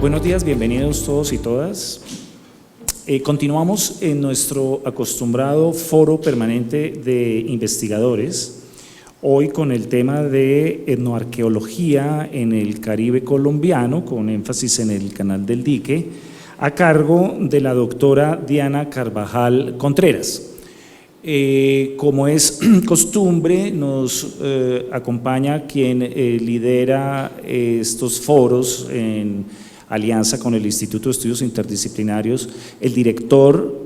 Buenos días, bienvenidos todos y todas. Continuamos en nuestro acostumbrado foro permanente de investigadores, hoy con el tema de etnoarqueología en el Caribe colombiano, con énfasis en el Canal del Dique, a cargo de la doctora Diana Carvajal Contreras. Como es costumbre, nos acompaña quien lidera estos foros en alianza con el Instituto de Estudios Interdisciplinarios, el director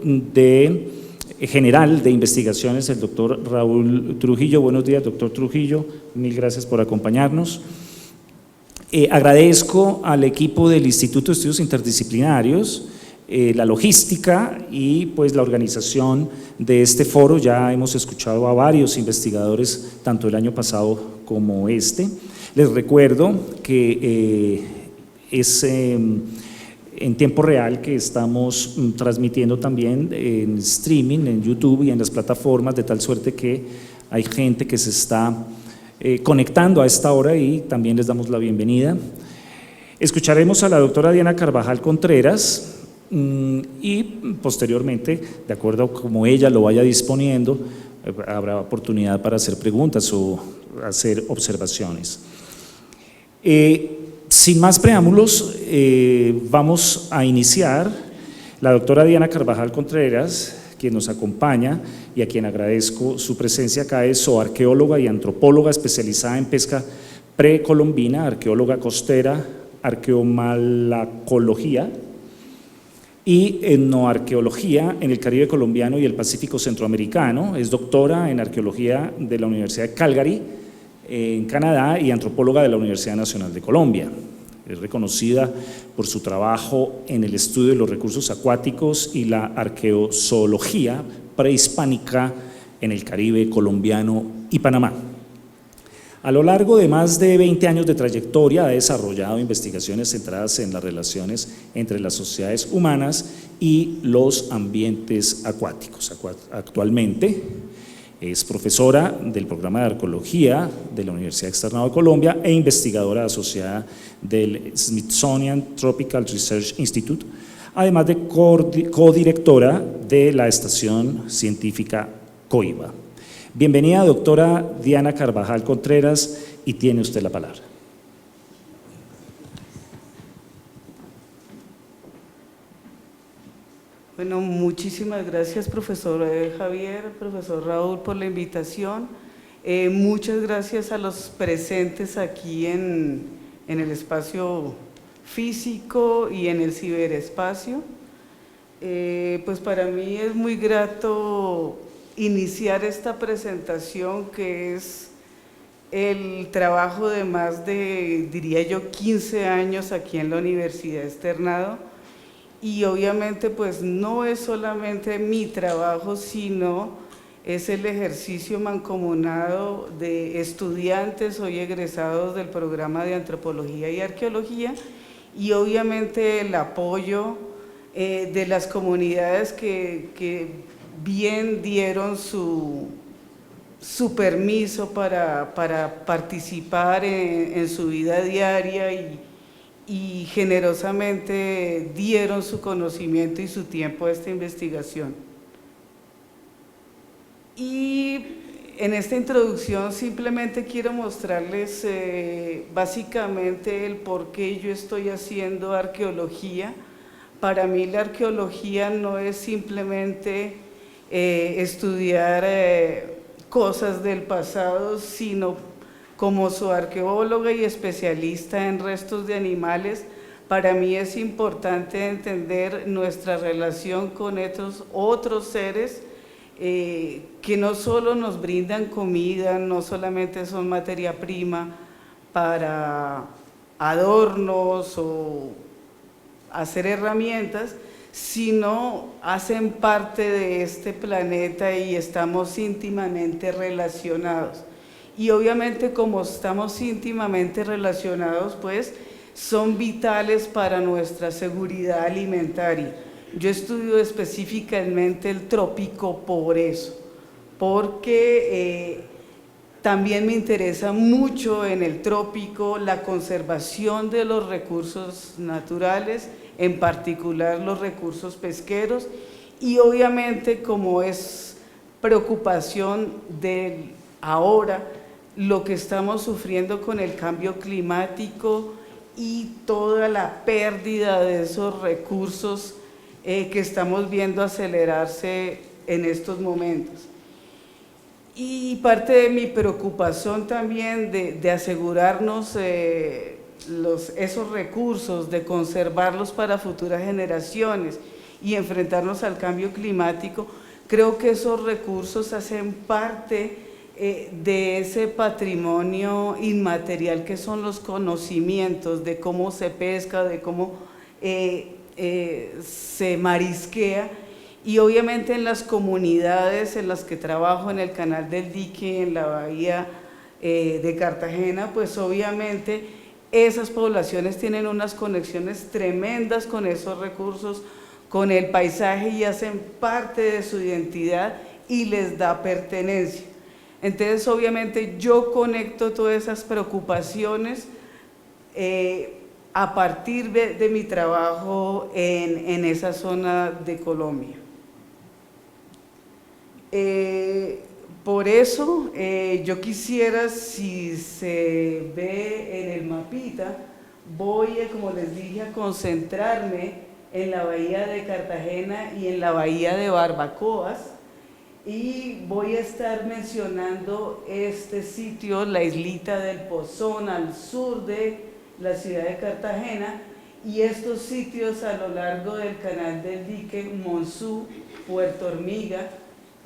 general de investigaciones, el doctor Raúl Trujillo. Buenos días, doctor Trujillo, mil gracias por acompañarnos. Agradezco al equipo del Instituto de Estudios Interdisciplinarios la logística y pues la organización de este foro. Ya hemos escuchado a varios investigadores, tanto el año pasado como este. Les recuerdo que es en tiempo real que estamos transmitiendo también en streaming, en YouTube y en las plataformas, de tal suerte que hay gente que se está conectando a esta hora y también les damos la bienvenida. Escucharemos a la doctora Diana Carvajal Contreras y posteriormente, de acuerdo a como ella lo vaya disponiendo, habrá oportunidad para hacer preguntas o hacer observaciones. Sin más preámbulos, vamos a iniciar. La doctora Diana Carvajal Contreras, quien nos acompaña y a quien agradezco su presencia acá, es zooarqueóloga y antropóloga especializada en pesca precolombina, arqueóloga costera, arqueomalacología y etnoarqueología en el Caribe colombiano y el Pacífico centroamericano. Es doctora en arqueología de la Universidad de Calgary, en Canadá, y antropóloga de la Universidad Nacional de Colombia. Es reconocida por su trabajo en el estudio de los recursos acuáticos y la arqueozoología prehispánica en el Caribe colombiano y Panamá. A lo largo de más de 20 años de trayectoria ha desarrollado investigaciones centradas en las relaciones entre las sociedades humanas y los ambientes acuáticos. Actualmente es profesora del programa de arqueología de la Universidad Externado de Colombia e investigadora asociada del Smithsonian Tropical Research Institute, además de codirectora de la estación científica COIBA. Bienvenida, doctora Diana Carvajal Contreras, y tiene usted la palabra. Bueno, muchísimas gracias, profesor Javier, profesor Raúl, por la invitación. Muchas gracias a los presentes aquí en el espacio físico y en el ciberespacio. Pues para mí es muy grato iniciar esta presentación, que es el trabajo de más de, diría yo, 15 años aquí en la Universidad Externado. Y obviamente pues no es solamente mi trabajo, sino es el ejercicio mancomunado de estudiantes hoy egresados del programa de Antropología y Arqueología, y obviamente el apoyo de las comunidades que bien dieron su permiso para participar en su vida diaria y generosamente dieron su conocimiento y su tiempo a esta investigación. Y en esta introducción simplemente quiero mostrarles básicamente el por qué yo estoy haciendo arqueología. Para mí la arqueología no es simplemente estudiar cosas del pasado, sino como zooarqueóloga y especialista en restos de animales, para mí es importante entender nuestra relación con estos otros seres que no solo nos brindan comida, no solamente son materia prima para adornos o hacer herramientas, sino hacen parte de este planeta y estamos íntimamente relacionados. Y obviamente como estamos íntimamente relacionados, pues son vitales para nuestra seguridad alimentaria. Yo estudio específicamente el trópico por eso, porque También me interesa mucho en el trópico la conservación de los recursos naturales, en particular los recursos pesqueros, y obviamente como es preocupación de ahora, lo que estamos sufriendo con el cambio climático y toda la pérdida de esos recursos que estamos viendo acelerarse en estos momentos. Y parte de mi preocupación también de asegurarnos esos recursos, de conservarlos para futuras generaciones y enfrentarnos al cambio climático, creo que esos recursos hacen parte de ese patrimonio inmaterial que son los conocimientos de cómo se pesca, de cómo se marisquea, y obviamente en las comunidades en las que trabajo, en el Canal del Dique, en la bahía de Cartagena, pues obviamente esas poblaciones tienen unas conexiones tremendas con esos recursos, con el paisaje, y hacen parte de su identidad y les da pertenencia. Entonces obviamente yo conecto todas esas preocupaciones a partir de mi trabajo en esa zona de Colombia. Por eso yo quisiera, si se ve en el mapita, voy, como les dije, a concentrarme en la bahía de Cartagena y en la bahía de Barbacoas, y voy a estar mencionando este sitio, la islita del Pozón, al sur de la ciudad de Cartagena, y estos sitios a lo largo del Canal del Dique, Monzú, Puerto Hormiga,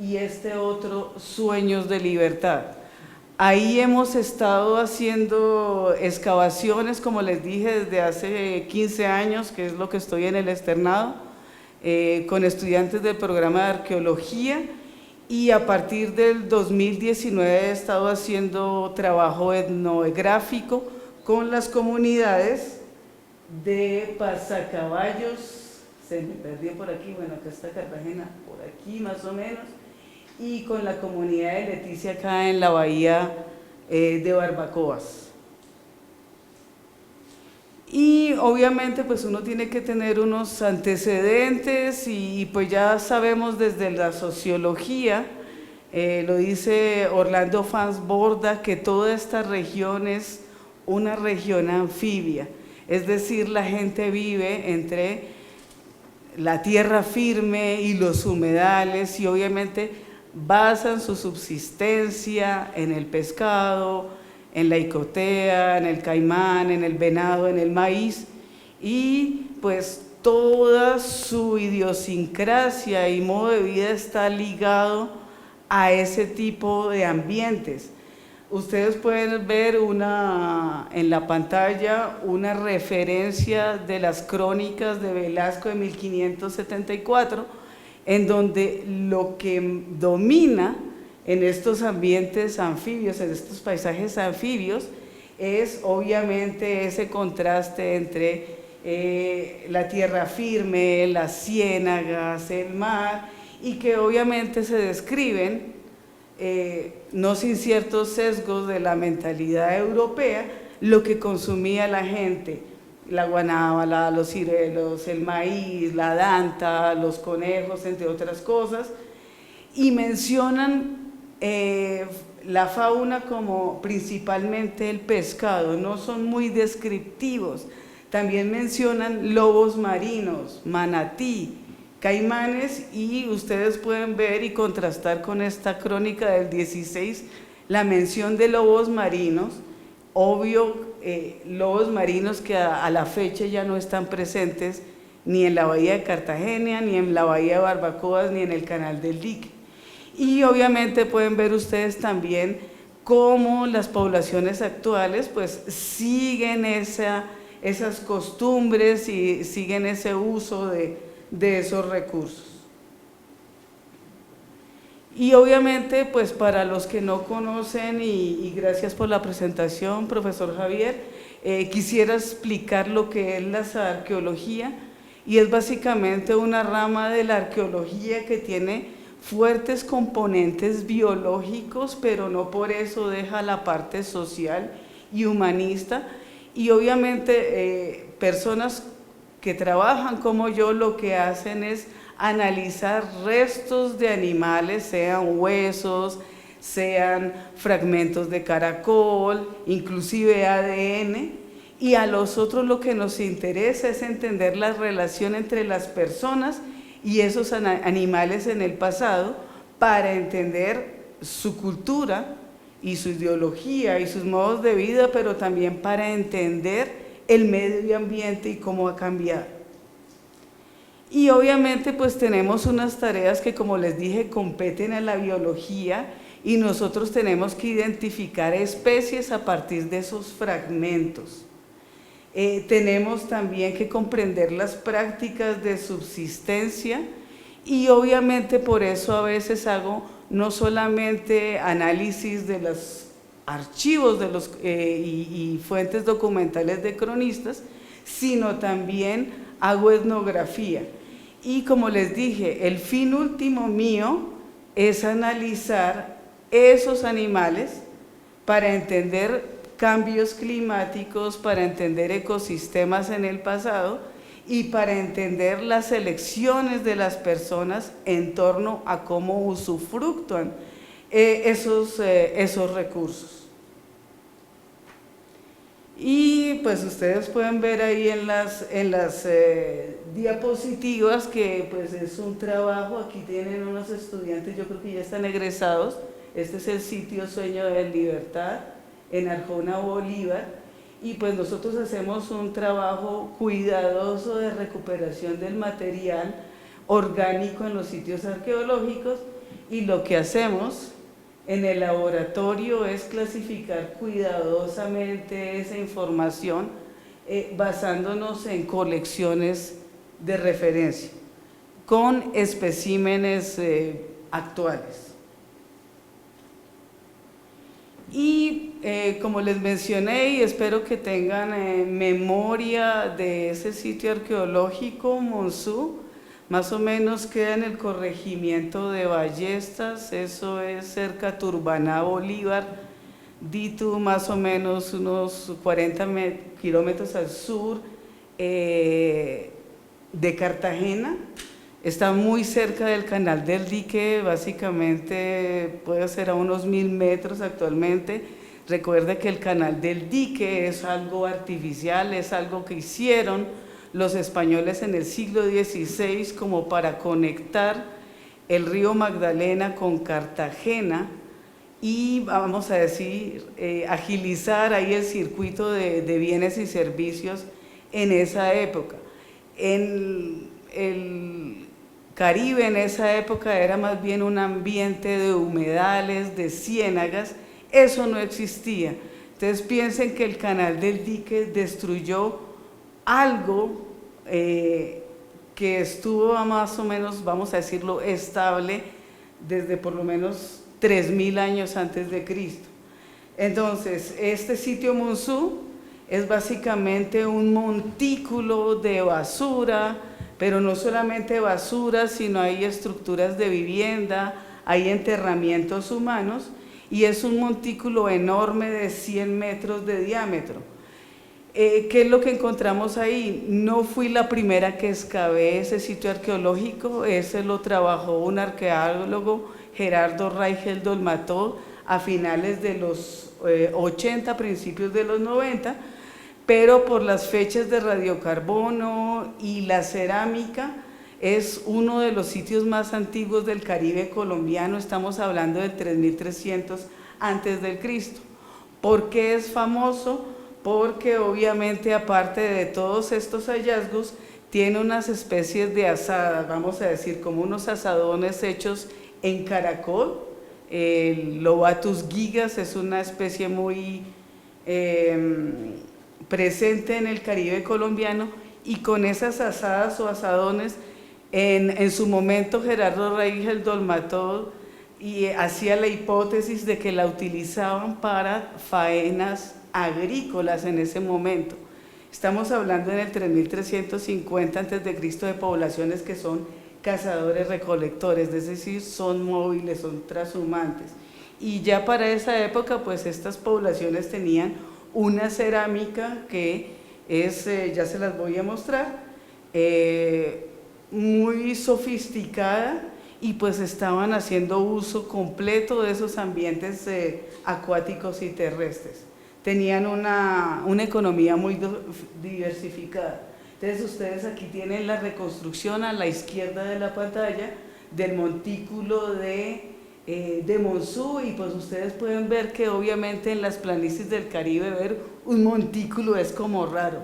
y este otro, Sueños de Libertad. Ahí hemos estado haciendo excavaciones, como les dije, desde hace 15 años, que es lo que estoy en el externado, con estudiantes del programa de arqueología, y a partir del 2019 he estado haciendo trabajo etnográfico con las comunidades de Pasacaballos, se me perdió por aquí, bueno, acá está Cartagena, por aquí más o menos, y con la comunidad de Leticia acá en la bahía de Barbacoas. Y obviamente pues uno tiene que tener unos antecedentes y pues ya sabemos desde la sociología, lo dice Orlando Fans Borda, que toda esta región es una región anfibia, es decir, la gente vive entre la tierra firme y los humedales, y obviamente basan su subsistencia en el pescado, en la icotea, en el caimán, en el venado, en el maíz, y pues toda su idiosincrasia y modo de vida está ligado a ese tipo de ambientes. Ustedes pueden ver en la pantalla una referencia de las crónicas de Velasco de 1574, en donde lo que domina en estos ambientes anfibios, en estos paisajes anfibios, es obviamente ese contraste entre la tierra firme, las ciénagas, el mar, y que obviamente se describen, no sin ciertos sesgos de la mentalidad europea, lo que consumía la gente: la guanábana, los ciruelos, el maíz, la danta, los conejos, entre otras cosas, y mencionan la fauna como principalmente el pescado, no son muy descriptivos. También mencionan lobos marinos, manatí, caimanes, y ustedes pueden ver y contrastar con esta crónica del 16 la mención de lobos marinos, obvio, lobos marinos que a la fecha ya no están presentes ni en la bahía de Cartagena, ni en la bahía de Barbacoas, ni en el Canal del Dique. Y obviamente pueden ver ustedes también cómo las poblaciones actuales pues siguen esas costumbres y siguen ese uso de esos recursos. Y obviamente pues para los que no conocen, y gracias por la presentación, profesor Javier, quisiera explicar lo que es la arqueología, y es básicamente una rama de la arqueología que tiene fuertes componentes biológicos, pero no por eso deja la parte social y humanista. Y obviamente personas que trabajan como yo lo que hacen es analizar restos de animales, sean huesos, sean fragmentos de caracol, inclusive ADN, y a nosotros lo que nos interesa es entender la relación entre las personas y esos animales en el pasado para entender su cultura y su ideología y sus modos de vida, pero también para entender el medio ambiente y cómo ha cambiado. Y obviamente pues tenemos unas tareas que, como les dije, competen a la biología y nosotros tenemos que identificar especies a partir de esos fragmentos. Tenemos también que comprender las prácticas de subsistencia y obviamente por eso a veces hago no solamente análisis de los archivos de y fuentes documentales de cronistas, sino también hago etnografía. Y como les dije, el fin último mío es analizar esos animales para entender cambios climáticos, para entender ecosistemas en el pasado y para entender las elecciones de las personas en torno a cómo usufructúan esos recursos. Y pues ustedes pueden ver ahí en las diapositivas que pues es un trabajo. Aquí tienen unos estudiantes, yo creo que ya están egresados. Este es el sitio Sueño de Libertad en Arjona, Bolívar, y pues nosotros hacemos un trabajo cuidadoso de recuperación del material orgánico en los sitios arqueológicos, y lo que hacemos en el laboratorio es clasificar cuidadosamente esa información basándonos en colecciones de referencia con especímenes actuales. Y como les mencioné, y espero que tengan memoria de ese sitio arqueológico, Monzú, más o menos queda en el corregimiento de Ballestas, eso es cerca de Turbaná, Bolívar, Ditu, más o menos unos 40 kilómetros al sur de Cartagena. Está muy cerca del Canal del Dique, básicamente puede ser a unos 1000 metros actualmente. Recuerda que el Canal del Dique es algo artificial, es algo que hicieron los españoles en el siglo XVI como para conectar el río Magdalena con Cartagena y, vamos a decir, agilizar ahí el circuito de bienes y servicios en esa época. En el Caribe en esa época era más bien un ambiente de humedales, de ciénagas, eso no existía. Entonces piensen que el Canal del Dique destruyó algo que estuvo más o menos, vamos a decirlo, estable desde por lo menos 3000 años antes de Cristo. Entonces, este sitio Monzú es básicamente un montículo de basura, pero no solamente basura, sino hay estructuras de vivienda, hay enterramientos humanos, y es un montículo enorme de 100 metros de diámetro. ¿Qué es lo que encontramos ahí? No fui la primera que excavé ese sitio arqueológico, ese lo trabajó un arqueólogo, Gerardo Raigel Dolmató, a finales de los 80, principios de los 90, pero por las fechas de radiocarbono y la cerámica, es uno de los sitios más antiguos del Caribe colombiano, estamos hablando del 3300 antes del Cristo. ¿Por qué es famoso? Porque obviamente, aparte de todos estos hallazgos, tiene unas especies de asadas, vamos a decir, como unos asadones hechos en caracol. El Lobatus gigas es una especie muy presente en el Caribe colombiano, y con esas asadas o asadones, en su momento Gerardo Raigel Dolmató hacía la hipótesis de que la utilizaban para faenas agrícolas en ese momento. Estamos hablando en el 3350 a.C. de poblaciones que son cazadores recolectores, es decir, son móviles, son trashumantes. Y ya para esa época, pues estas poblaciones tenían una cerámica que es, ya se las voy a mostrar, muy sofisticada, y pues estaban haciendo uso completo de esos ambientes acuáticos y terrestres. Tenían una economía muy diversificada. Entonces ustedes aquí tienen la reconstrucción a la izquierda de la pantalla del montículo de Monzú, y pues ustedes pueden ver que obviamente en las planicies del Caribe ver un montículo es como raro,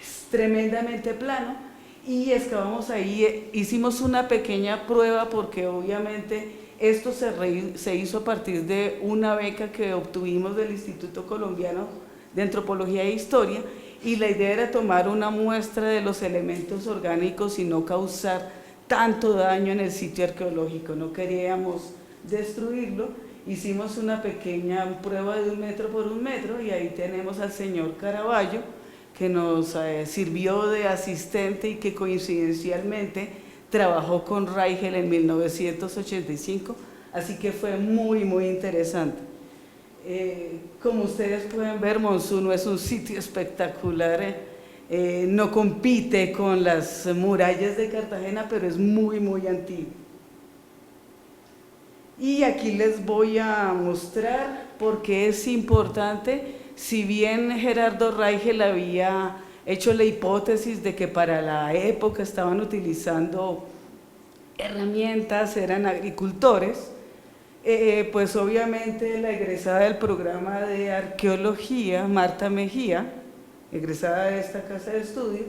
es tremendamente plano. Y excavamos ahí, hicimos una pequeña prueba porque obviamente esto se hizo a partir de una beca que obtuvimos del Instituto Colombiano de Antropología e Historia, y la idea era tomar una muestra de los elementos orgánicos y no causar tanto daño en el sitio arqueológico, no queríamos destruirlo. Hicimos una pequeña prueba de 1 metro por 1 metro, y ahí tenemos al señor Caraballo, que nos sirvió de asistente y que coincidencialmente trabajó con Reichel en 1985, así que fue muy interesante. Como ustedes pueden ver, Monzú no es un sitio espectacular, no compite con las murallas de Cartagena, pero es muy antiguo. Y aquí les voy a mostrar por qué es importante. Si bien Gerardo Reichel había hecho la hipótesis de que para la época estaban utilizando herramientas, eran agricultores, pues obviamente la egresada del programa de arqueología, Marta Mejía, egresada de esta casa de estudio,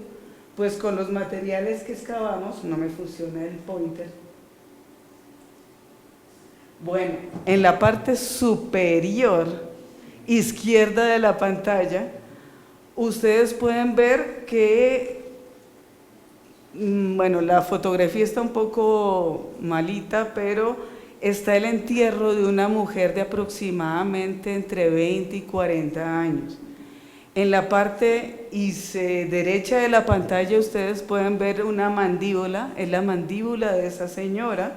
pues con los materiales que excavamos, no me funciona el pointer. Bueno, en la parte superior izquierda de la pantalla, ustedes pueden ver que, bueno, la fotografía está un poco malita, pero está el entierro de una mujer de aproximadamente entre 20 y 40 años. En la parte derecha de la pantalla ustedes pueden ver una mandíbula, es la mandíbula de esa señora,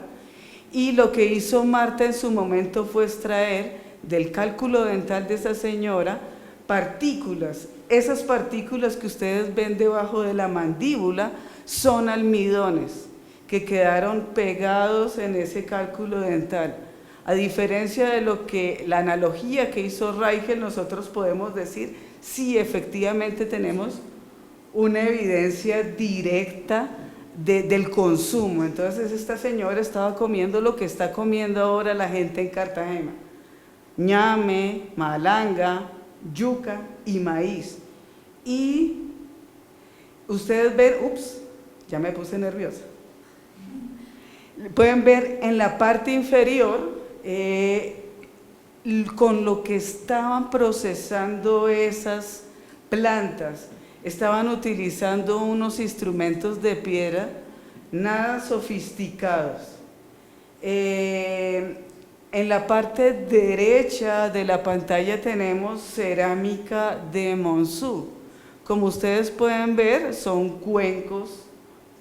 y lo que hizo Marta en su momento fue extraer del cálculo dental de esa señora partículas. Esas partículas que ustedes ven debajo de la mandíbula son almidones que quedaron pegados en ese cálculo dental. A diferencia de lo que la analogía que hizo Reichel, nosotros podemos decir sí, efectivamente tenemos una evidencia directa del consumo. Entonces esta señora estaba comiendo lo que está comiendo ahora la gente en Cartagena: ñame, malanga, yuca y maíz. Y ustedes ven, ya me puse nerviosa. Pueden ver en la parte inferior con lo que estaban procesando esas plantas. Estaban utilizando unos instrumentos de piedra nada sofisticados. En la parte derecha de la pantalla tenemos cerámica de Monzú. Como ustedes pueden ver, son cuencos,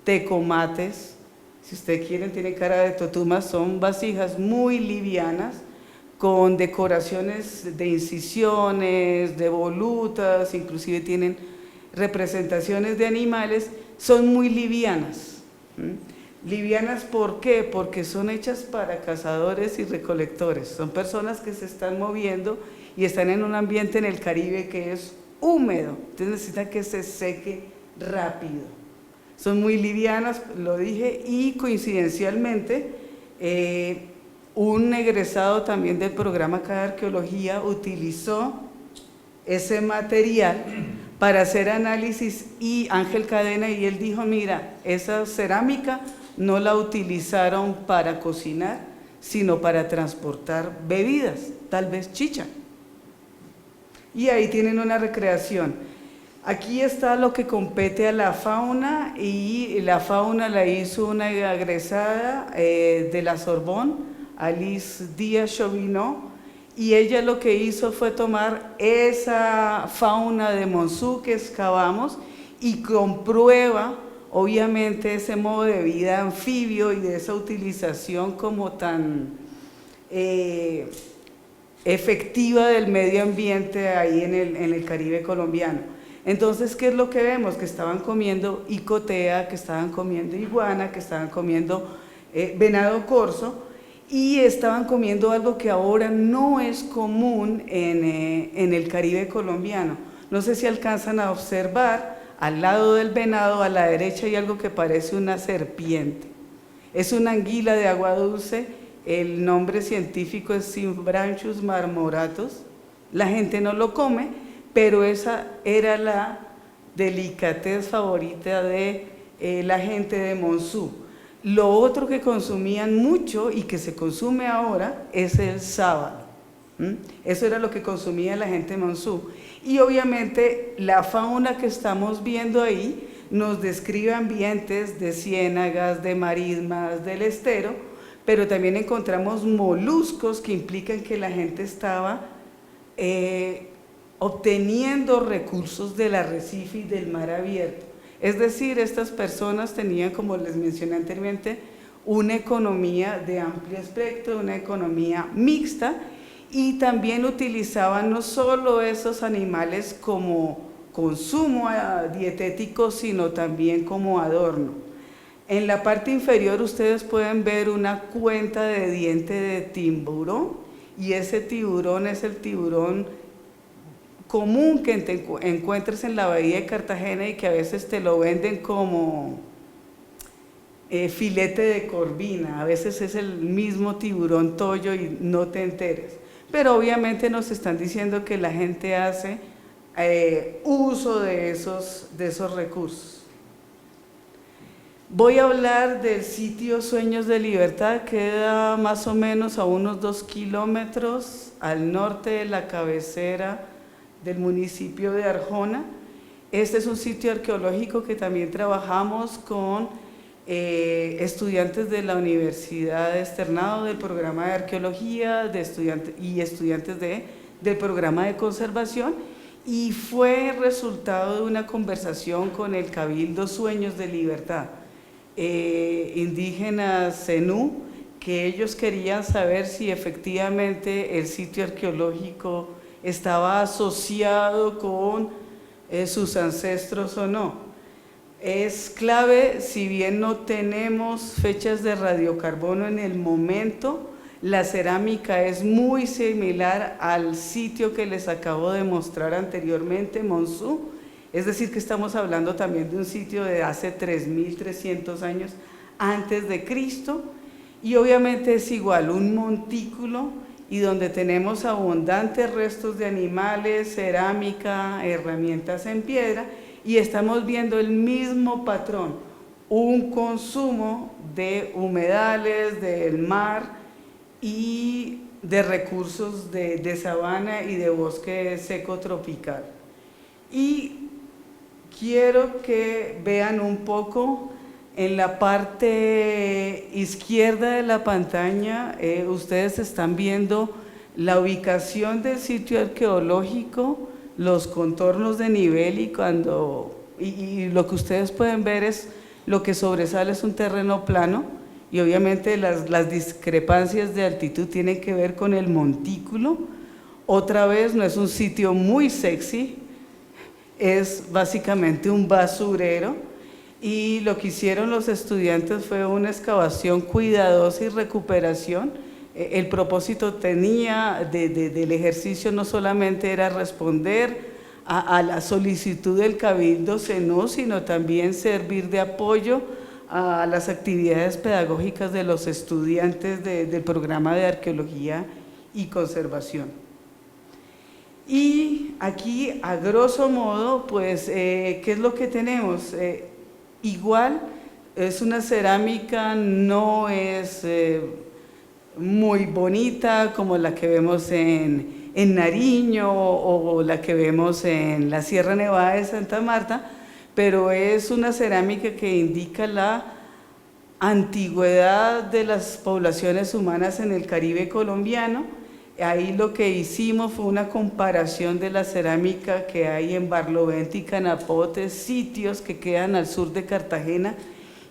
tecomates, si ustedes quieren, tiene cara de totumas, son vasijas muy livianas, con decoraciones de incisiones, de volutas, inclusive tienen representaciones de animales, son muy livianas. Livianas, ¿por qué? Porque son hechas para cazadores y recolectores, son personas que se están moviendo y están en un ambiente en el Caribe que es húmedo, entonces necesitan que se seque rápido. Son muy livianas, lo dije, y coincidencialmente un egresado también del programa acá de arqueología utilizó ese material para hacer análisis, y Ángel Cadena, y él dijo: mira, esa cerámica no la utilizaron para cocinar, sino para transportar bebidas, tal vez chicha. Y ahí tienen una recreación. Aquí está lo que compete a la fauna, y la fauna la hizo una egresada de la Sorbonne, Alice Díaz Chauvinot, y ella lo que hizo fue tomar esa fauna de Monzú que excavamos y comprueba obviamente ese modo de vida anfibio y de esa utilización como tan efectiva del medio ambiente ahí en el Caribe colombiano. Entonces, ¿qué es lo que vemos? Que estaban comiendo icotea, que estaban comiendo iguana, que estaban comiendo venado corzo, y estaban comiendo algo que ahora no es común en el Caribe colombiano. No sé si alcanzan a observar, al lado del venado, a la derecha, hay algo que parece una serpiente. Es una anguila de agua dulce, el nombre científico es Cymbrachus marmoratus. La gente no lo come, pero esa era la delicatez favorita de la gente de Monzú. Lo otro que consumían mucho y que se consume ahora es el sábalo. Eso era lo que consumía la gente de Monzú. Y obviamente la fauna que estamos viendo ahí nos describe ambientes de ciénagas, de marismas, del estero, pero también encontramos moluscos que implican que la gente estaba obteniendo recursos del arrecife y del mar abierto. Es decir, estas personas tenían, como les mencioné anteriormente, una economía de amplio espectro, una economía mixta, y también utilizaban no solo esos animales como consumo dietético, sino también como adorno. En la parte inferior ustedes pueden ver una cuenta de diente de tiburón, y ese tiburón es el tiburón común que te encuentres en la bahía de Cartagena y que a veces te lo venden como filete de corvina. A veces es el mismo tiburón toyo y no te enteres. Pero obviamente nos están diciendo que la gente hace uso de esos recursos. Voy a hablar del sitio Sueños de Libertad, queda más o menos a unos 2 kilómetros al norte de la cabecera del municipio de Arjona. Este es un sitio arqueológico que también trabajamos con estudiantes de la Universidad de Externado del programa de arqueología estudiantes del programa de conservación, y fue resultado de una conversación con el Cabildo Sueños de Libertad, indígenas zenú, que ellos querían saber si efectivamente el sitio arqueológico estaba asociado con sus ancestros o no. Es clave, si bien no tenemos fechas de radiocarbono en el momento, la cerámica es muy similar al sitio que les acabo de mostrar anteriormente, Monzú, es decir que estamos hablando también de un sitio de hace 3.300 años antes de Cristo, y obviamente es igual, un montículo, y donde tenemos abundantes restos de animales, cerámica, herramientas en piedra, y estamos viendo el mismo patrón, un consumo de humedales, del mar y de recursos de sabana y de bosque seco tropical. Y quiero que vean un poco en la parte izquierda de la pantalla, ustedes están viendo la ubicación del sitio arqueológico, los contornos de nivel, y lo que ustedes pueden ver es lo que sobresale es un terreno plano, y obviamente las discrepancias de altitud tienen que ver con el montículo. Otra vez no es un sitio muy sexy, es básicamente un basurero, y lo que hicieron los estudiantes fue una excavación cuidadosa y recuperación. El propósito del ejercicio no solamente era responder a la solicitud del Cabildo zenú, sino también servir de apoyo a las actividades pedagógicas de los estudiantes del programa de arqueología y conservación. Y aquí, a grosso modo, pues, ¿qué es lo que tenemos? Igual, es una cerámica, no es muy bonita como la que vemos en Nariño o la que vemos en la Sierra Nevada de Santa Marta, pero es una cerámica que indica la antigüedad de las poblaciones humanas en el Caribe colombiano. Ahí lo que hicimos fue una comparación de la cerámica que hay en Barlovento y Canapotes, sitios que quedan al sur de Cartagena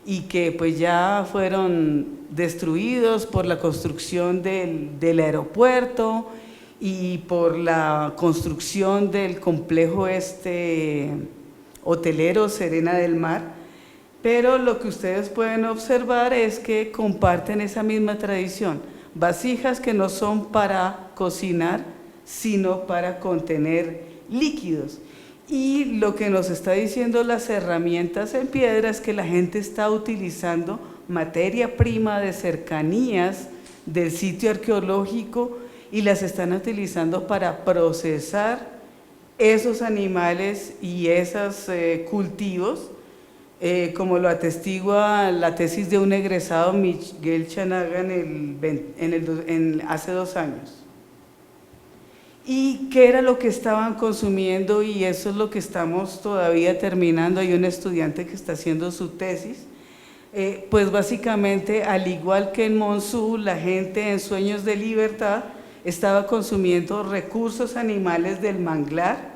y que pues ya fueron destruidos por la construcción del aeropuerto y por la construcción del complejo hotelero Serena del Mar. Pero lo que ustedes pueden observar es que comparten esa misma tradición, vasijas que no son para cocinar, sino para contener líquidos. Y lo que nos está diciendo las herramientas en piedra es que la gente está utilizando materia prima de cercanías del sitio arqueológico y las están utilizando para procesar esos animales y esos cultivos, como lo atestigua la tesis de un egresado, Miguel Chanaga, hace 2 años. ¿Y qué era lo que estaban consumiendo? Y eso es lo que estamos todavía terminando. Hay un estudiante que está haciendo su tesis. Pues básicamente, al igual que en Monzú, la gente en Sueños de Libertad estaba consumiendo recursos animales del manglar,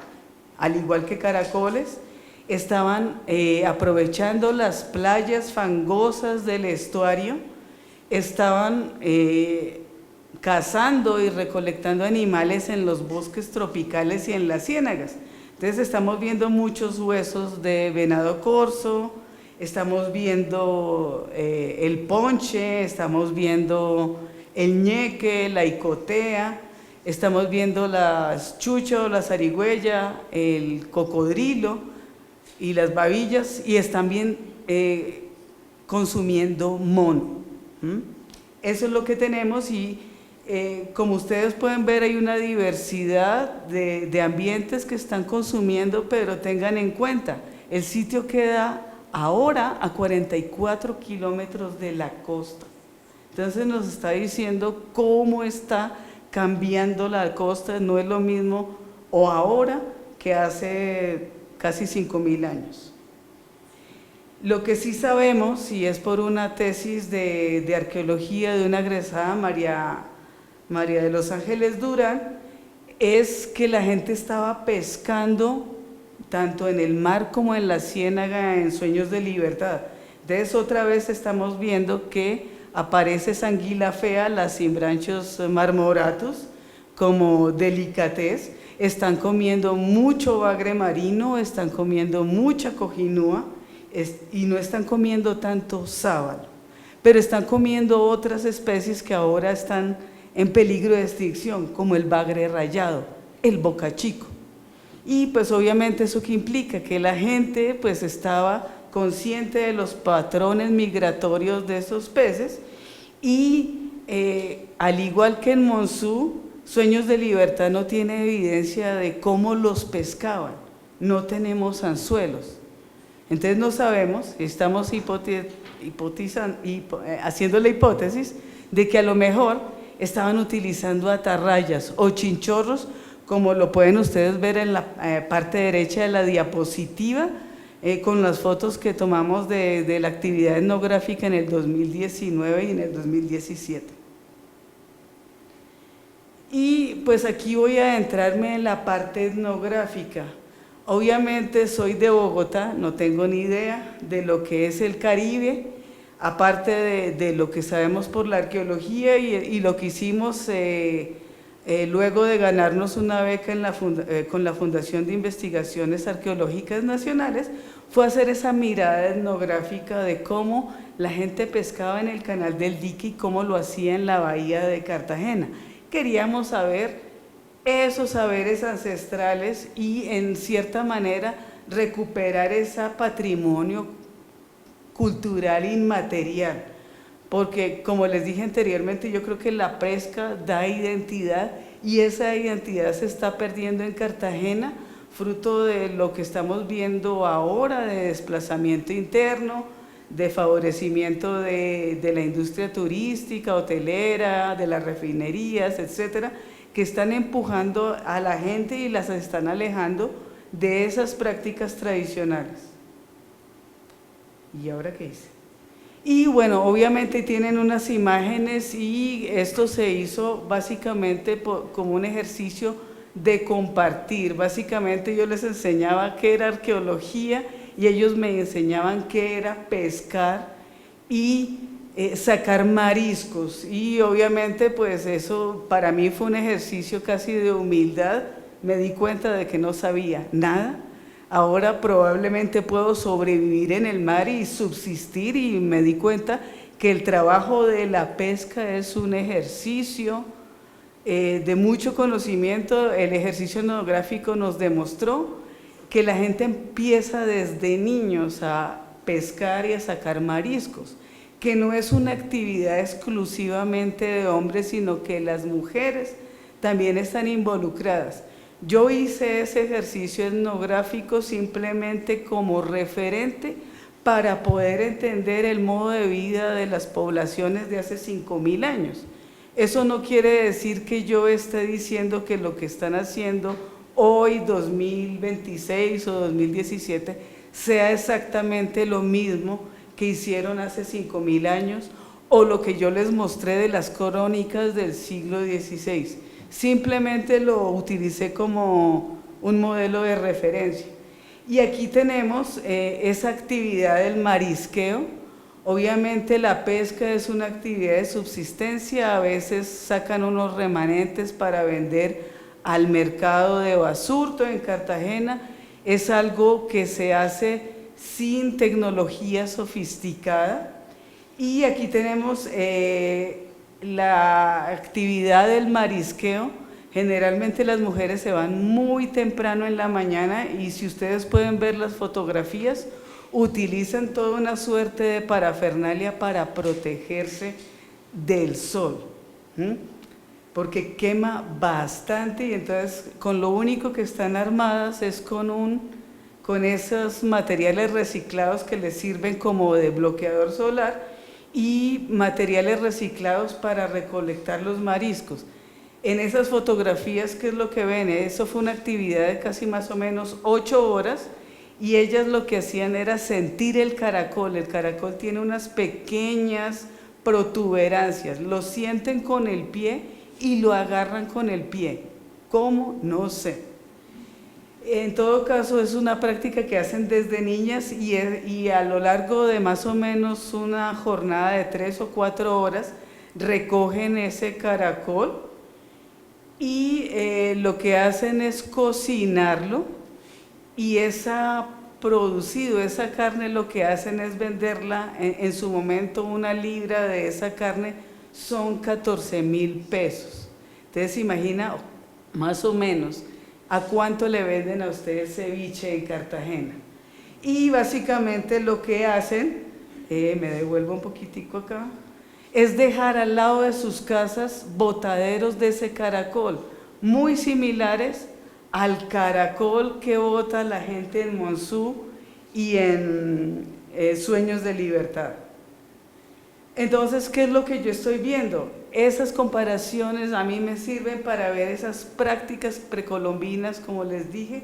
al igual que caracoles. Estaban aprovechando las playas fangosas del estuario, estaban cazando y recolectando animales en los bosques tropicales y en las ciénagas. Entonces estamos viendo muchos huesos de venado corzo, estamos viendo el ponche, estamos viendo el ñeque, la icotea, estamos viendo las chuchas, la zarigüeya, el cocodrilo y las babillas, y están bien consumiendo mono. Eso es lo que tenemos y como ustedes pueden ver hay una diversidad de ambientes que están consumiendo, pero tengan en cuenta, el sitio queda ahora a 44 kilómetros de la costa. Entonces nos está diciendo cómo está cambiando la costa, no es lo mismo o ahora que hace casi 5.000 años. Lo que sí sabemos, y es por una tesis de arqueología de una egresada, María de los Ángeles Durán, es que la gente estaba pescando tanto en el mar como en la ciénaga en Sueños de Libertad. Entonces otra vez estamos viendo que aparece esa anguila fea, las Cimbranchos marmoratus, como delicatez. Están comiendo mucho bagre marino, están comiendo mucha cojinúa y no están comiendo tanto sábalo, pero están comiendo otras especies que ahora están en peligro de extinción, como el bagre rayado, el bocachico. Y pues obviamente eso que implica que la gente pues estaba consciente de los patrones migratorios de esos peces y al igual que en Monzú, Sueños de Libertad no tiene evidencia de cómo los pescaban, no tenemos anzuelos. Entonces no sabemos, estamos haciendo la hipótesis de que a lo mejor estaban utilizando atarrayas o chinchorros, como lo pueden ustedes ver en la parte derecha de la diapositiva, con las fotos que tomamos de la actividad etnográfica en el 2019 y en el 2017. Y pues aquí voy a adentrarme en la parte etnográfica. Obviamente soy de Bogotá, no tengo ni idea de lo que es el Caribe, aparte de lo que sabemos por la arqueología y lo que hicimos luego de ganarnos una beca con la Fundación de Investigaciones Arqueológicas Nacionales, fue hacer esa mirada etnográfica de cómo la gente pescaba en el canal del dique y cómo lo hacía en la bahía de Cartagena. Queríamos saber esos saberes ancestrales y en cierta manera recuperar ese patrimonio cultural inmaterial, porque como les dije anteriormente, yo creo que la pesca da identidad y esa identidad se está perdiendo en Cartagena, fruto de lo que estamos viendo ahora de desplazamiento interno, de favorecimiento de la industria turística, hotelera, de las refinerías, etcétera, que están empujando a la gente y las están alejando de esas prácticas tradicionales. ¿Y ahora qué hice? Y bueno, obviamente tienen unas imágenes y esto se hizo básicamente como un ejercicio de compartir. Básicamente yo les enseñaba qué era arqueología y ellos me enseñaban qué era pescar y sacar mariscos. Y obviamente pues eso para mí fue un ejercicio casi de humildad. Me di cuenta de que no sabía nada. Ahora probablemente puedo sobrevivir en el mar y subsistir, y me di cuenta que el trabajo de la pesca es un ejercicio de mucho conocimiento. El ejercicio etnográfico nos demostró que la gente empieza desde niños a pescar y a sacar mariscos, que no es una actividad exclusivamente de hombres, sino que las mujeres también están involucradas. Yo hice ese ejercicio etnográfico simplemente como referente para poder entender el modo de vida de las poblaciones de hace 5.000 años. Eso no quiere decir que yo esté diciendo que lo que están haciendo hoy, 2026 o 2017, sea exactamente lo mismo que hicieron hace 5.000 años o lo que yo les mostré de las crónicas del siglo XVI. Simplemente lo utilicé como un modelo de referencia. Y aquí tenemos esa actividad del marisqueo. Obviamente la pesca es una actividad de subsistencia, a veces sacan unos remanentes para vender al mercado de Basurto en Cartagena. Es algo que se hace sin tecnología sofisticada. Y aquí tenemos la actividad del marisqueo. Generalmente las mujeres se van muy temprano en la mañana y si ustedes pueden ver las fotografías, utilizan toda una suerte de parafernalia para protegerse del sol, porque quema bastante, y entonces con lo único que están armadas es con esos materiales reciclados que les sirven como de bloqueador solar y materiales reciclados para recolectar los mariscos. En esas fotografías, ¿qué es lo que ven? Eso fue una actividad de casi más o menos 8 horas, y ellas lo que hacían era sentir el caracol. El caracol tiene unas pequeñas protuberancias, lo sienten con el pie y lo agarran con el pie. ¿Cómo? No sé. En todo caso es una práctica que hacen desde niñas y a lo largo de más o menos una jornada de 3 o 4 horas recogen ese caracol y lo que hacen es cocinarlo, y esa carne lo que hacen es venderla, en su momento una libra de esa carne son 14.000 pesos. Entonces imagina más o menos a cuánto le venden a usted el ceviche en Cartagena. Y básicamente lo que hacen, me devuelvo un poquitico acá, es dejar al lado de sus casas botaderos de ese caracol, muy similares al caracol que bota la gente en Monzú y en Sueños de Libertad. Entonces, ¿qué es lo que yo estoy viendo? Esas comparaciones a mí me sirven para ver esas prácticas precolombinas, como les dije,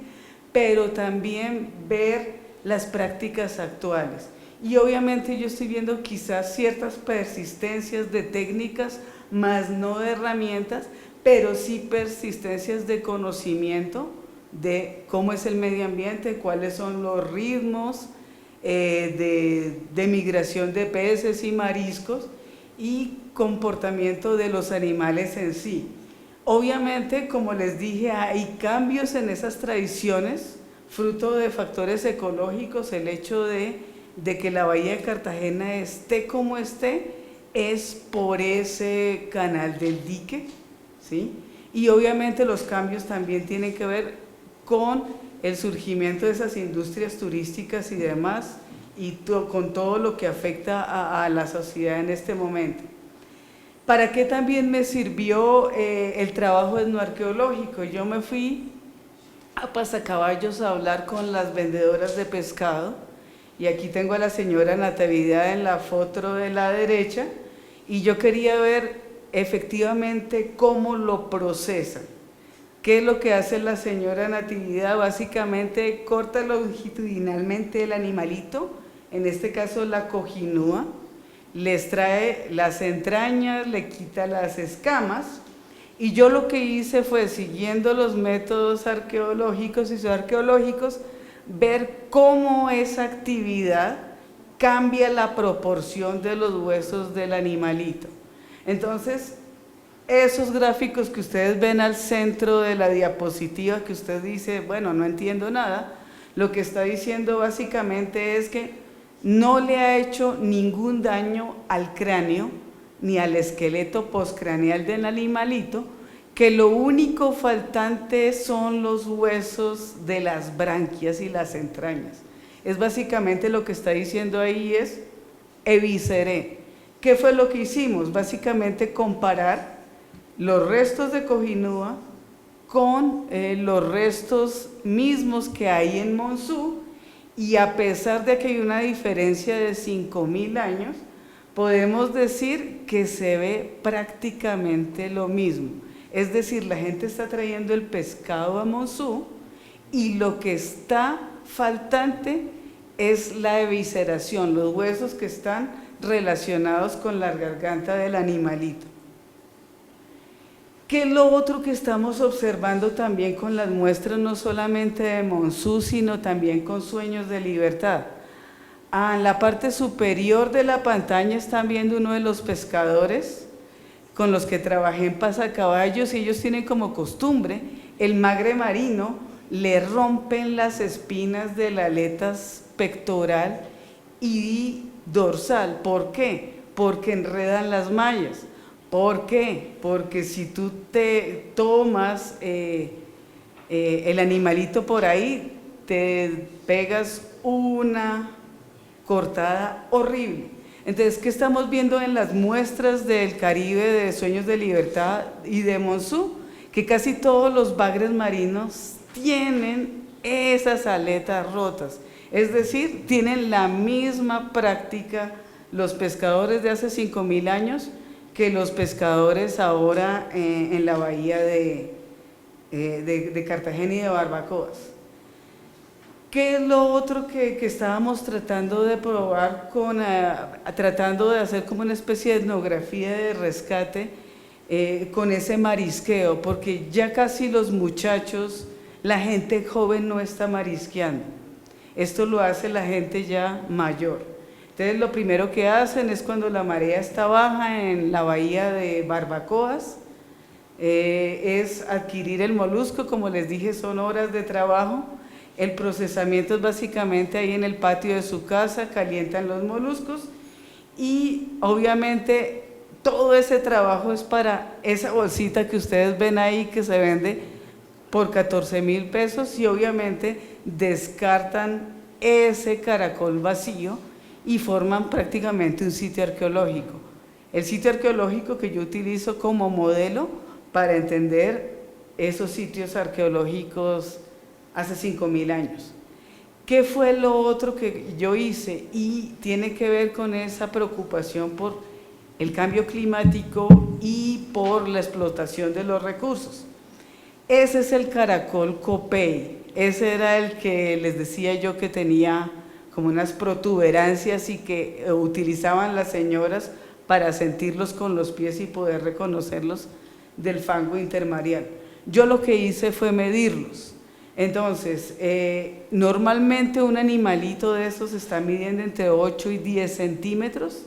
pero también ver las prácticas actuales. Y obviamente yo estoy viendo quizás ciertas persistencias de técnicas, más no de herramientas, pero sí persistencias de conocimiento de cómo es el medio ambiente, cuáles son los ritmos de migración de peces y mariscos y comportamiento de los animales en sí. Obviamente, como les dije, hay cambios en esas tradiciones, fruto de factores ecológicos. El hecho de que la bahía de Cartagena esté como esté es por ese canal del dique, ¿sí? Y obviamente los cambios también tienen que ver con el surgimiento de esas industrias turísticas y demás, y con todo lo que afecta a la sociedad en este momento. ¿Para qué también me sirvió el trabajo etnoarqueológico? Yo me fui a Pasacaballos a hablar con las vendedoras de pescado, y aquí tengo a la señora Natividad en la foto de la derecha, y yo quería ver efectivamente cómo lo procesan. ¿Qué es lo que hace la señora Natividad? Básicamente corta longitudinalmente el animalito, en este caso la cojinúa, les trae las entrañas, le quita las escamas, y yo lo que hice fue, siguiendo los métodos arqueológicos y zooarqueológicos, ver cómo esa actividad cambia la proporción de los huesos del animalito. Entonces, esos gráficos que ustedes ven al centro de la diapositiva, que usted dice, bueno, no entiendo nada, lo que está diciendo básicamente es que no le ha hecho ningún daño al cráneo ni al esqueleto postcraneal del animalito, que lo único faltante son los huesos de las branquias y las entrañas. Es básicamente lo que está diciendo ahí es evisceré. ¿Qué fue lo que hicimos? Básicamente comparar los restos de Cojinúa con los restos mismos que hay en Monzú, y a pesar de que hay una diferencia de 5.000 años, podemos decir que se ve prácticamente lo mismo. Es decir, la gente está trayendo el pescado a Monzú y lo que está faltante es la evisceración, los huesos que están relacionados con la garganta del animalito. ¿Qué es lo otro que estamos observando también con las muestras, no solamente de Monzú, sino también con Sueños de Libertad? En la parte superior de la pantalla están viendo uno de los pescadores con los que trabajé en Pasacaballos, y ellos tienen como costumbre, el magre marino, le rompen las espinas de la aleta pectoral y dorsal. ¿Por qué? Porque enredan las mallas. ¿Por qué? Porque si tú te tomas el animalito por ahí, te pegas una cortada horrible. Entonces, ¿qué estamos viendo en las muestras del Caribe de Sueños de Libertad y de Monzú? Que casi todos los bagres marinos tienen esas aletas rotas, es decir, tienen la misma práctica los pescadores de hace 5.000 años que los pescadores ahora en la bahía de Cartagena y de Barbacoas. ¿Qué es lo otro que estábamos tratando de probar, tratando de hacer como una especie de etnografía de rescate con ese marisqueo? Porque ya casi los muchachos, la gente joven no está marisqueando. Esto lo hace la gente ya mayor. Entonces lo primero que hacen es, cuando la marea está baja en la bahía de Barbacoas, es adquirir el molusco. Como les dije, son horas de trabajo. El procesamiento es básicamente ahí en el patio de su casa, calientan los moluscos, y obviamente todo ese trabajo es para esa bolsita que ustedes ven ahí, que se vende por 14.000 pesos, y obviamente descartan ese caracol vacío y forman prácticamente un sitio arqueológico. El sitio arqueológico que yo utilizo como modelo para entender esos sitios arqueológicos hace 5.000 años. ¿Qué fue lo otro que yo hice? Y tiene que ver con esa preocupación por el cambio climático y por la explotación de los recursos. Ese es el caracol Copey. Ese era el que les decía yo que tenía como unas protuberancias y que utilizaban las señoras para sentirlos con los pies y poder reconocerlos del fango intermareal. Yo lo que hice fue medirlos. Entonces, normalmente un animalito de esos está midiendo entre 8 y 10 centímetros,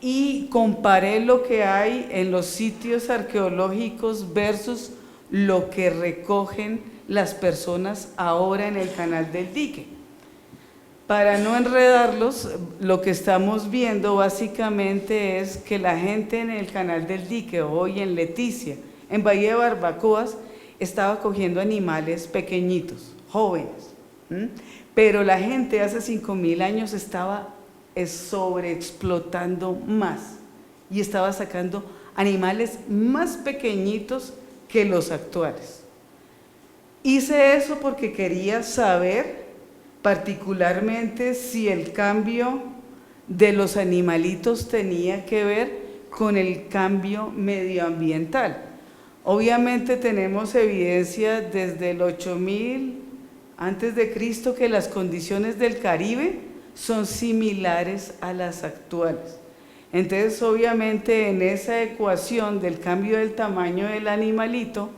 y comparé lo que hay en los sitios arqueológicos versus lo que recogen las personas ahora en el Canal del Dique. Para no enredarlos, lo que estamos viendo básicamente es que la gente en el Canal del Dique, hoy en Leticia, en Bahía de Barbacoas, estaba cogiendo animales pequeñitos, jóvenes, pero la gente hace 5.000 años estaba sobreexplotando más y estaba sacando animales más pequeñitos que los actuales. Hice eso porque quería saber particularmente si el cambio de los animalitos tenía que ver con el cambio medioambiental. Obviamente tenemos evidencia desde el 8000 antes de Cristo que las condiciones del Caribe son similares a las actuales. Entonces, obviamente, en esa ecuación del cambio del tamaño del animalito,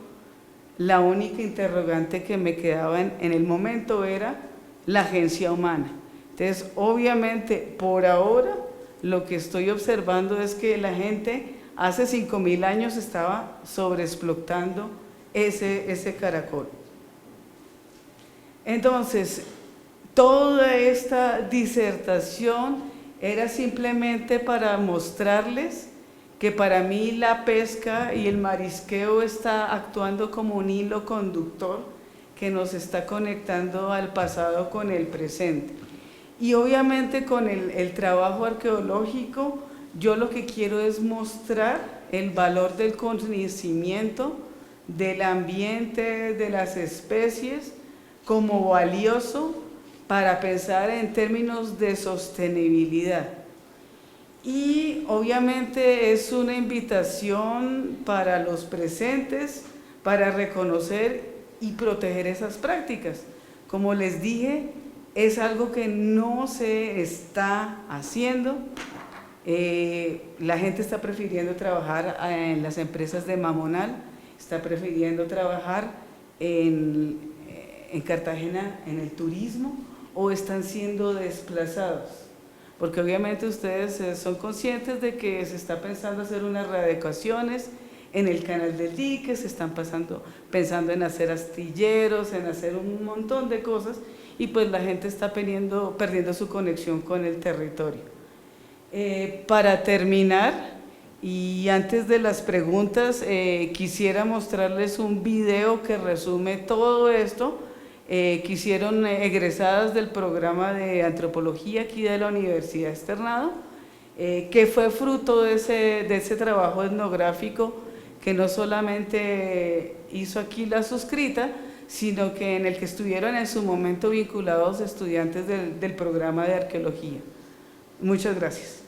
la única interrogante que me quedaba en el momento era la agencia humana. Entonces, obviamente, por ahora, lo que estoy observando es que la gente hace 5.000 años estaba sobreexplotando ese caracol. Entonces, toda esta disertación era simplemente para mostrarles que para mí la pesca y el marisqueo está actuando como un hilo conductor que nos está conectando al pasado con el presente. Y obviamente con el trabajo arqueológico, yo lo que quiero es mostrar el valor del conocimiento, del ambiente, de las especies, como valioso para pensar en términos de sostenibilidad. Y obviamente es una invitación para los presentes para reconocer y proteger esas prácticas. Como les dije, es algo que no se está haciendo. La gente está prefiriendo trabajar en las empresas de Mamonal, está prefiriendo trabajar en Cartagena en el turismo, o están siendo desplazados, porque obviamente ustedes son conscientes de que se está pensando hacer unas readecuaciones en el canal del dique, se están pensando en hacer astilleros, en hacer un montón de cosas, y pues la gente está perdiendo su conexión con el territorio. Para terminar, y antes de las preguntas, quisiera mostrarles un video que resume todo esto, que hicieron egresadas del programa de antropología aquí de la Universidad Externado, que fue fruto de ese trabajo etnográfico que no solamente hizo aquí la suscrita, sino que en el que estuvieron en su momento vinculados estudiantes del programa de arqueología. Muchas gracias.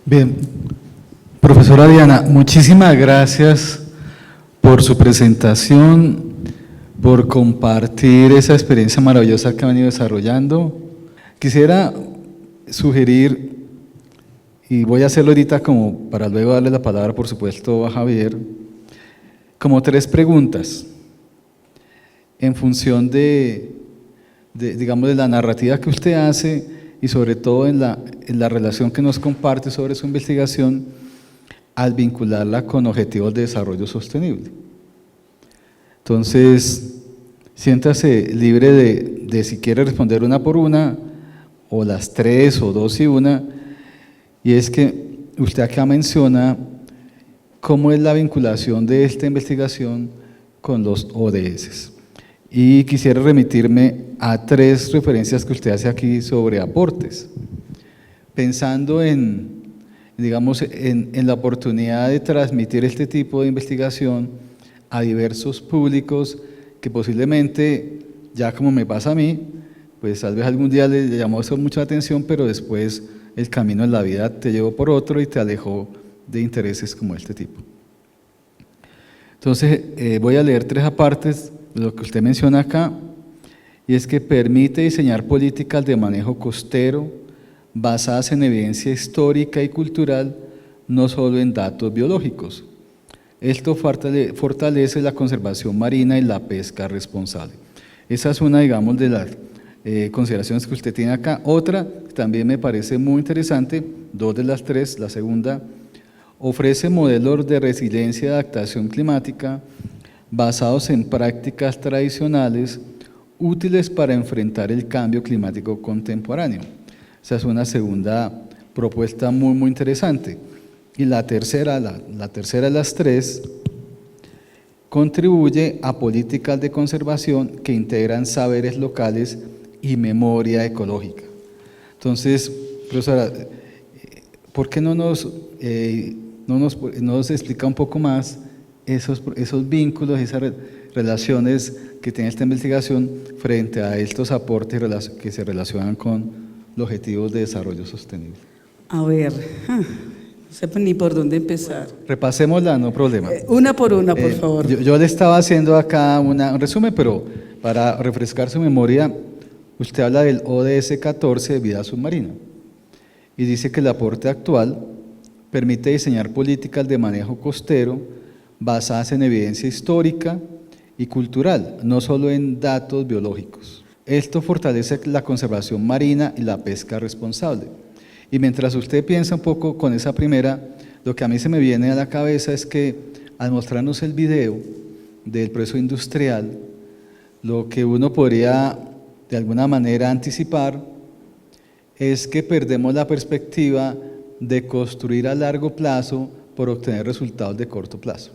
Bien, profesora Diana, muchísimas gracias por su presentación, por compartir esa experiencia maravillosa que han venido desarrollando. Quisiera sugerir, y voy a hacerlo ahorita como para luego darle la palabra, por supuesto, a Javier, como 3 preguntas en función digamos, de la narrativa que usted hace y sobre todo en la relación que nos comparte sobre su investigación al vincularla con objetivos de desarrollo sostenible. Entonces, siéntase libre de si quiere responder una por una, o las 3 o 2 y una, y es que usted acá menciona cómo es la vinculación de esta investigación con los ODS. Y quisiera remitirme a 3 referencias que usted hace aquí sobre aportes, pensando digamos, en la oportunidad de transmitir este tipo de investigación a diversos públicos que posiblemente, ya como me pasa a mí, pues tal vez algún día le llamó eso mucha atención, pero después el camino en la vida te llevó por otro y te alejó de intereses como este tipo. Entonces, voy a leer 3 apartes de lo que usted menciona acá, y es que permite diseñar políticas de manejo costero basadas en evidencia histórica y cultural, no solo en datos biológicos. Esto fortalece la conservación marina y la pesca responsable. Esa es una, digamos, de las consideraciones que usted tiene acá. Otra, también me parece muy interesante, 2 de las 3, la segunda, ofrece modelos de resiliencia y adaptación climática basados en prácticas tradicionales útiles para enfrentar el cambio climático contemporáneo. Esa es una segunda propuesta muy interesante. Y la tercera de las 3, contribuye a políticas de conservación que integran saberes locales y memoria ecológica. Entonces, profesora, ¿por qué no nos explica un poco más esos vínculos, esas relaciones que tiene esta investigación frente a estos aportes que se relacionan con los objetivos de desarrollo sostenible? A ver, no sé ni por dónde empezar. Repasémosla, no problema. Una por una, por favor. Yo le estaba haciendo acá un resumen, pero para refrescar su memoria, usted habla del ODS 14 de vida submarina y dice que el aporte actual permite diseñar políticas de manejo costero basadas en evidencia histórica y cultural, no solo en datos biológicos. Esto fortalece la conservación marina y la pesca responsable. Y mientras usted piensa un poco con esa primera, lo que a mí se me viene a la cabeza es que al mostrarnos el video del proceso industrial, lo que uno podría de alguna manera anticipar es que perdemos la perspectiva de construir a largo plazo por obtener resultados de corto plazo.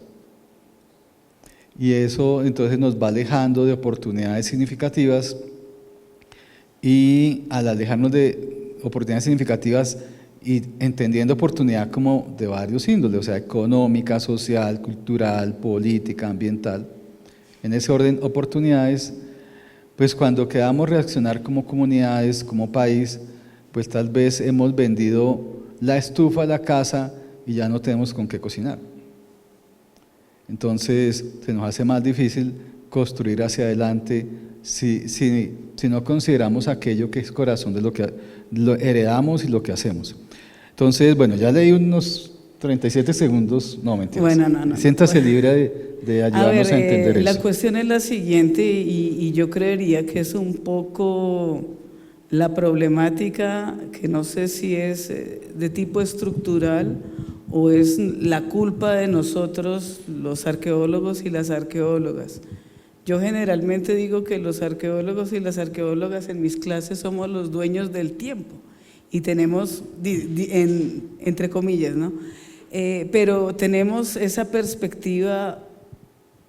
Y eso entonces nos va alejando de oportunidades significativas, y al alejarnos de oportunidades significativas y entendiendo oportunidad como de varios índoles, o sea, económica, social, cultural, política, ambiental, en ese orden oportunidades, pues cuando queramos reaccionar como comunidades, como país, pues tal vez hemos vendido la estufa, la casa y ya no tenemos con qué cocinar. Entonces se nos hace más difícil construir hacia adelante si no consideramos aquello que es corazón de lo que lo heredamos y lo que hacemos. Entonces, bueno, ya leí unos 37 segundos, no, mentira. Bueno, no. Siéntase libre de ayudarnos a entender eso. La cuestión es la siguiente, y yo creería que es un poco la problemática, que no sé si es de tipo estructural o es la culpa de nosotros, los arqueólogos y las arqueólogas. Yo generalmente digo que los arqueólogos y las arqueólogas en mis clases somos los dueños del tiempo y tenemos, entre comillas, ¿no? Pero tenemos esa perspectiva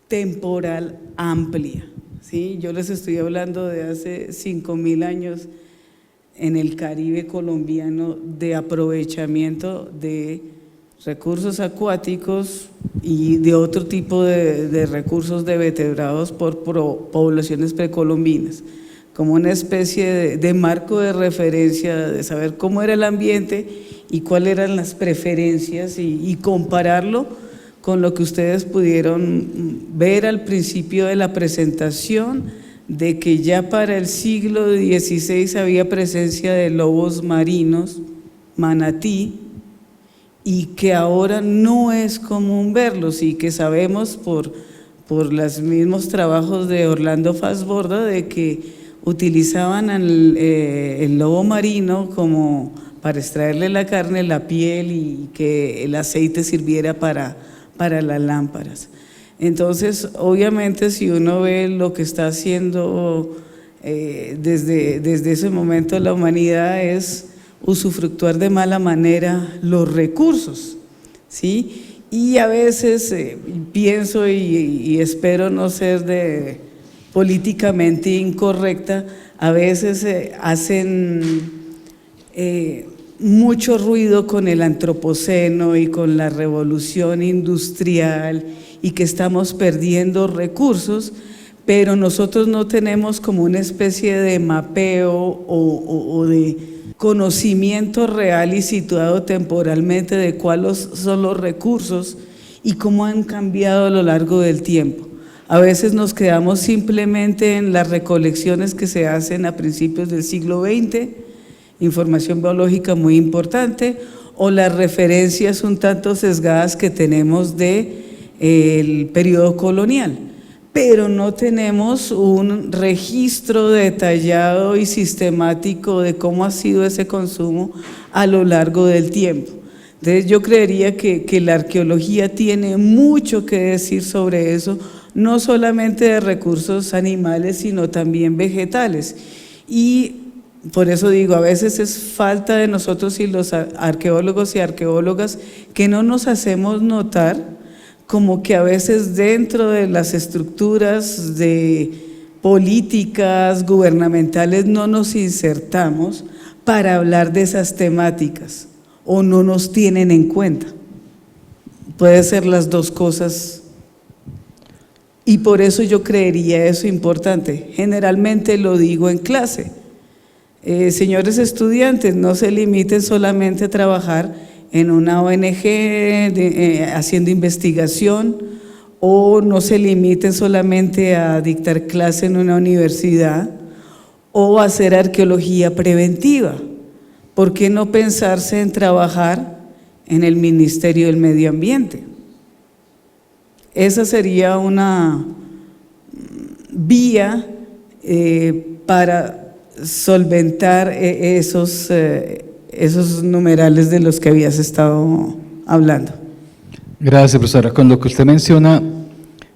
temporal amplia, ¿sí? Yo les estoy hablando de hace 5.000 años en el Caribe colombiano de aprovechamiento de recursos acuáticos y de otro tipo de recursos de vertebrados por poblaciones precolombinas. como una especie de marco de referencia, de saber cómo era el ambiente y cuáles eran las preferencias y compararlo con lo que ustedes pudieron ver al principio de la presentación, de que ya para el siglo XVI había presencia de lobos marinos, manatí, y que ahora no es común verlos, y que sabemos por los mismos trabajos de Orlando Fassborda de que utilizaban el lobo marino como para extraerle la carne, la piel, y que el aceite sirviera para las lámparas. Entonces, obviamente, si uno ve lo que está haciendo desde ese momento la humanidad, es usufructuar de mala manera los recursos, ¿sí? Y a veces pienso y espero no ser políticamente incorrecta, a veces hacen mucho ruido con el antropoceno y con la revolución industrial y que estamos perdiendo recursos, pero nosotros no tenemos como una especie de mapeo o de conocimiento real y situado temporalmente de cuáles son los recursos y cómo han cambiado a lo largo del tiempo. A veces nos quedamos simplemente en las recolecciones que se hacen a principios del siglo XX, información biológica muy importante, o las referencias un tanto sesgadas que tenemos del periodo colonial, pero no tenemos un registro detallado y sistemático de cómo ha sido ese consumo a lo largo del tiempo. Entonces yo creería que la arqueología tiene mucho que decir sobre eso, no solamente de recursos animales, sino también vegetales. Y por eso digo, a veces es falta de nosotros y los arqueólogos y arqueólogas que no nos hacemos notar, como que a veces dentro de las estructuras de políticas gubernamentales no nos insertamos para hablar de esas temáticas o no nos tienen en cuenta. Puede ser las dos cosas y por eso yo creería eso importante. Generalmente lo digo en clase. Señores estudiantes, no se limiten solamente a trabajar en una ONG haciendo investigación, o no se limiten solamente a dictar clase en una universidad o a hacer arqueología preventiva. ¿Por qué no pensarse en trabajar en el Ministerio del Medio Ambiente? Esa sería una vía para solventar esos numerales de los que habías estado hablando. Gracias, profesora. Con lo que usted menciona,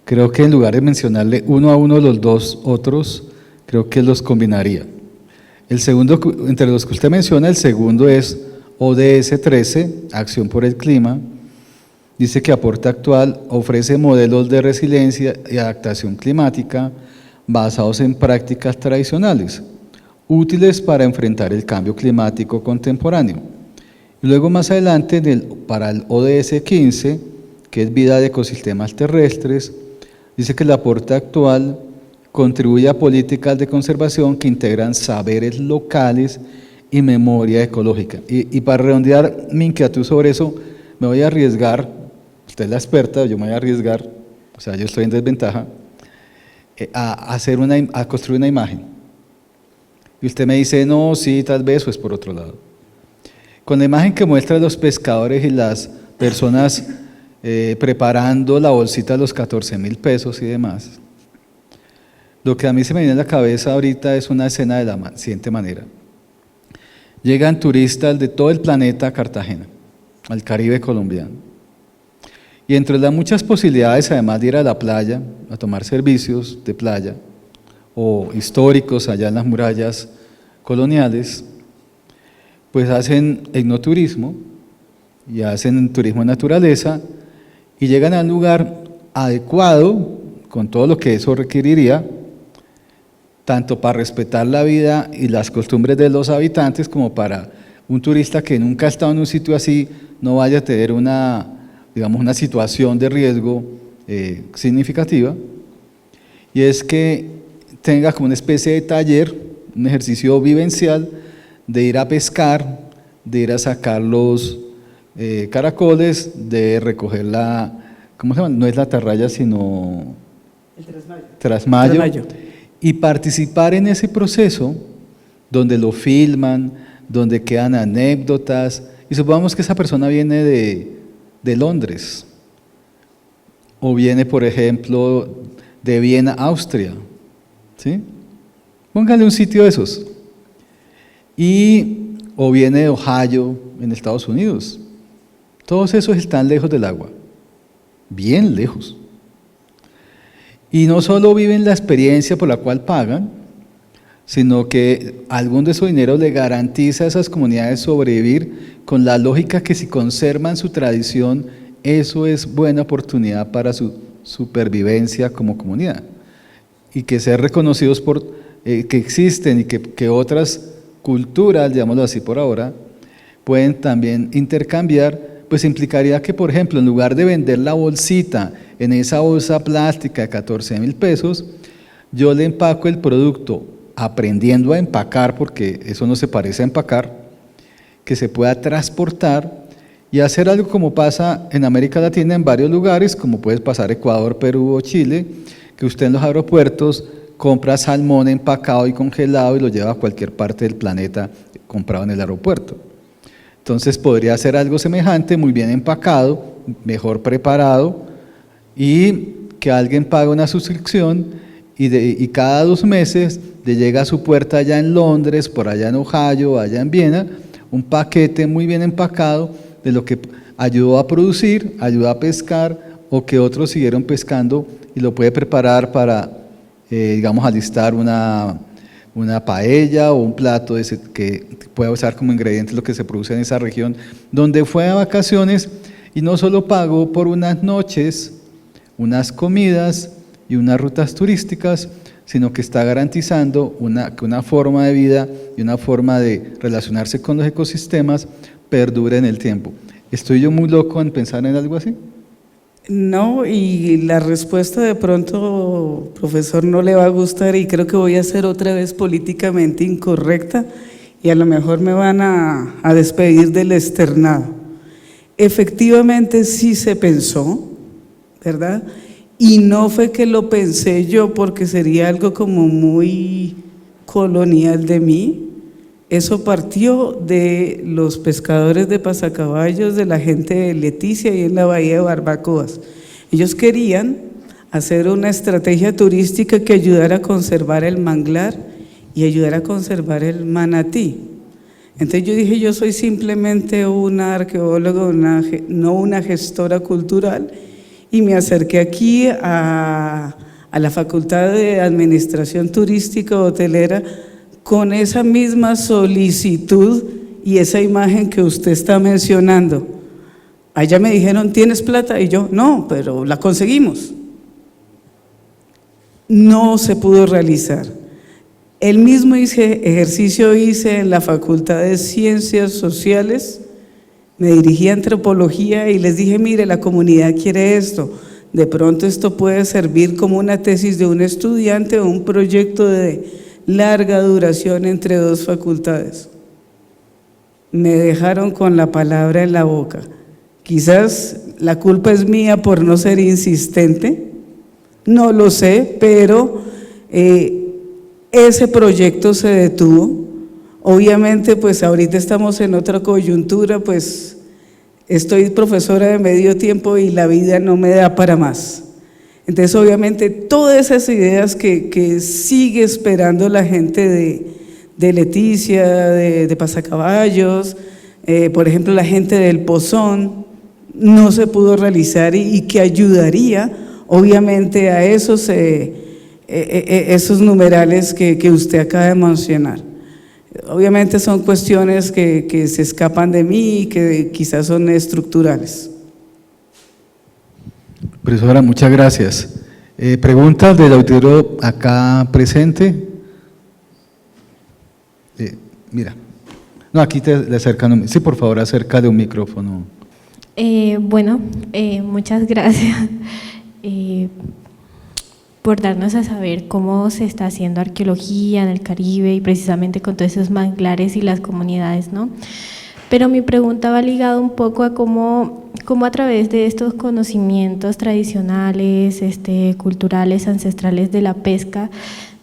creo que en lugar de mencionarle uno a uno los dos otros, creo que los combinaría. El segundo, entre los que usted menciona, el segundo es ODS 13, Acción por el Clima. Dice que Aporte Actual ofrece modelos de resiliencia y adaptación climática basados en prácticas tradicionales, útiles para enfrentar el cambio climático contemporáneo. Y luego más adelante, para el ODS 15, que es Vida de Ecosistemas Terrestres, dice que el aporte actual contribuye a políticas de conservación que integran saberes locales y memoria ecológica. Y para redondear mi inquietud sobre eso, me voy a arriesgar, usted es la experta, yo me voy a arriesgar, o sea, yo estoy en desventaja, a construir una imagen. Y usted me dice, no, sí, tal vez, o es por otro lado. Con la imagen que muestra los pescadores y las personas preparando la bolsita de los 14.000 pesos y demás, lo que a mí se me viene a la cabeza ahorita es una escena de la siguiente manera. Llegan turistas de todo el planeta a Cartagena, al Caribe colombiano. Y entre las muchas posibilidades, además de ir a la playa, a tomar servicios de playa, o históricos allá en las murallas coloniales, pues hacen etnoturismo y hacen turismo de naturaleza y llegan al lugar adecuado con todo lo que eso requeriría, tanto para respetar la vida y las costumbres de los habitantes como para un turista que nunca ha estado en un sitio así no vaya a tener una situación de riesgo significativa, y es que tenga como una especie de taller un ejercicio vivencial de ir a pescar, de ir a sacar los caracoles, de recoger ¿cómo se llama? No es la atarraya, sino El trasmayo, trasmayo. y participar en ese proceso donde lo filman, donde quedan anécdotas, y supongamos que esa persona viene de Londres, o viene, por ejemplo, de Viena, Austria, ¿sí? Póngale un sitio de esos. O viene de Ohio, en Estados Unidos. Todos esos están lejos del agua, bien lejos. Y no solo viven la experiencia por la cual pagan, sino que algún de su dinero le garantiza a esas comunidades sobrevivir con la lógica que si conservan su tradición, eso es buena oportunidad para su supervivencia como comunidad. Y que ser reconocidos por que existen y que otras culturas, digámoslo así por ahora, pueden también intercambiar, pues implicaría que, por ejemplo, en lugar de vender la bolsita en esa bolsa plástica de 14.000 pesos, yo le empaco el producto aprendiendo a empacar, porque eso no se parece a empacar, que se pueda transportar y hacer algo como pasa en América Latina en varios lugares, como puede pasar Ecuador, Perú o Chile, que usted en los aeropuertos compra salmón empacado y congelado y lo lleva a cualquier parte del planeta comprado en el aeropuerto. Entonces podría hacer algo semejante, muy bien empacado, mejor preparado, y que alguien pague una suscripción y cada 2 meses le llega a su puerta allá en Londres, por allá en Ohio, allá en Viena, un paquete muy bien empacado de lo que ayudó a producir, ayudó a pescar, o que otros siguieron pescando y lo puede preparar para, digamos, alistar una paella o un plato que pueda usar como ingrediente lo que se produce en esa región, donde fue a vacaciones y no solo pagó por unas noches, unas comidas y unas rutas turísticas, sino que está garantizando que una forma de vida y una forma de relacionarse con los ecosistemas perdure en el tiempo. ¿Estoy yo muy loco en pensar en algo así? No, y la respuesta de pronto, profesor, no le va a gustar y creo que voy a ser otra vez políticamente incorrecta y a lo mejor me van a despedir del externado. Efectivamente sí se pensó, ¿verdad? Y no fue que lo pensé yo porque sería algo como muy colonial de mí. Eso partió de los pescadores de pasacaballos, de la gente de Leticia y en la bahía de Barbacoas. Ellos querían hacer una estrategia turística que ayudara a conservar el manglar y ayudara a conservar el manatí. Entonces yo dije, yo soy simplemente una arqueóloga, no una gestora cultural, y me acerqué aquí a la Facultad de Administración Turística Hotelera con esa misma solicitud y esa imagen que usted está mencionando. Allá me dijeron, ¿tienes plata? Y yo, no, pero la conseguimos. No se pudo realizar. El mismo ejercicio hice en la Facultad de Ciencias Sociales, me dirigí a Antropología y les dije, mire, la comunidad quiere esto, de pronto esto puede servir como una tesis de un estudiante o un proyecto de larga duración entre 2 facultades. Me dejaron con la palabra en la boca. Quizás la culpa es mía por no ser insistente, no lo sé, pero ese proyecto se detuvo. Obviamente, pues ahorita estamos en otra coyuntura, pues estoy profesora de medio tiempo y la vida no me da para más. Entonces, obviamente, todas esas ideas que sigue esperando la gente de Leticia, de Pasacaballos, por ejemplo, la gente del Pozón, no se pudo realizar y que ayudaría, obviamente, a esos numerales que usted acaba de mencionar. Obviamente son cuestiones que se escapan de mí y que quizás son estructurales. Profesora, muchas gracias. ¿Preguntas del auditorio acá presente? Mira, no, aquí le acercan, sí, por favor, acércale un micrófono. Bueno, muchas gracias. por darnos a saber cómo se está haciendo arqueología en el Caribe y precisamente con todos esos manglares y las comunidades, ¿no? Pero mi pregunta va ligada un poco a cómo a través de estos conocimientos tradicionales, culturales, ancestrales de la pesca,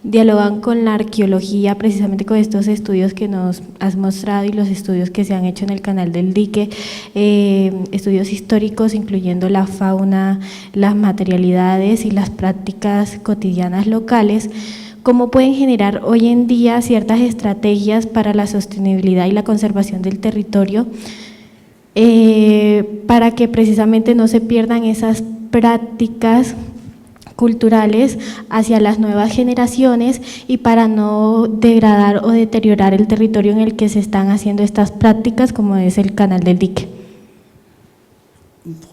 dialogan con la arqueología, precisamente con estos estudios que nos has mostrado y los estudios que se han hecho en el canal del dique, estudios históricos incluyendo la fauna, las materialidades y las prácticas cotidianas locales. ¿Cómo pueden generar hoy en día ciertas estrategias para la sostenibilidad y la conservación del territorio para que precisamente no se pierdan esas prácticas culturales hacia las nuevas generaciones y para no degradar o deteriorar el territorio en el que se están haciendo estas prácticas, como es el canal del dique?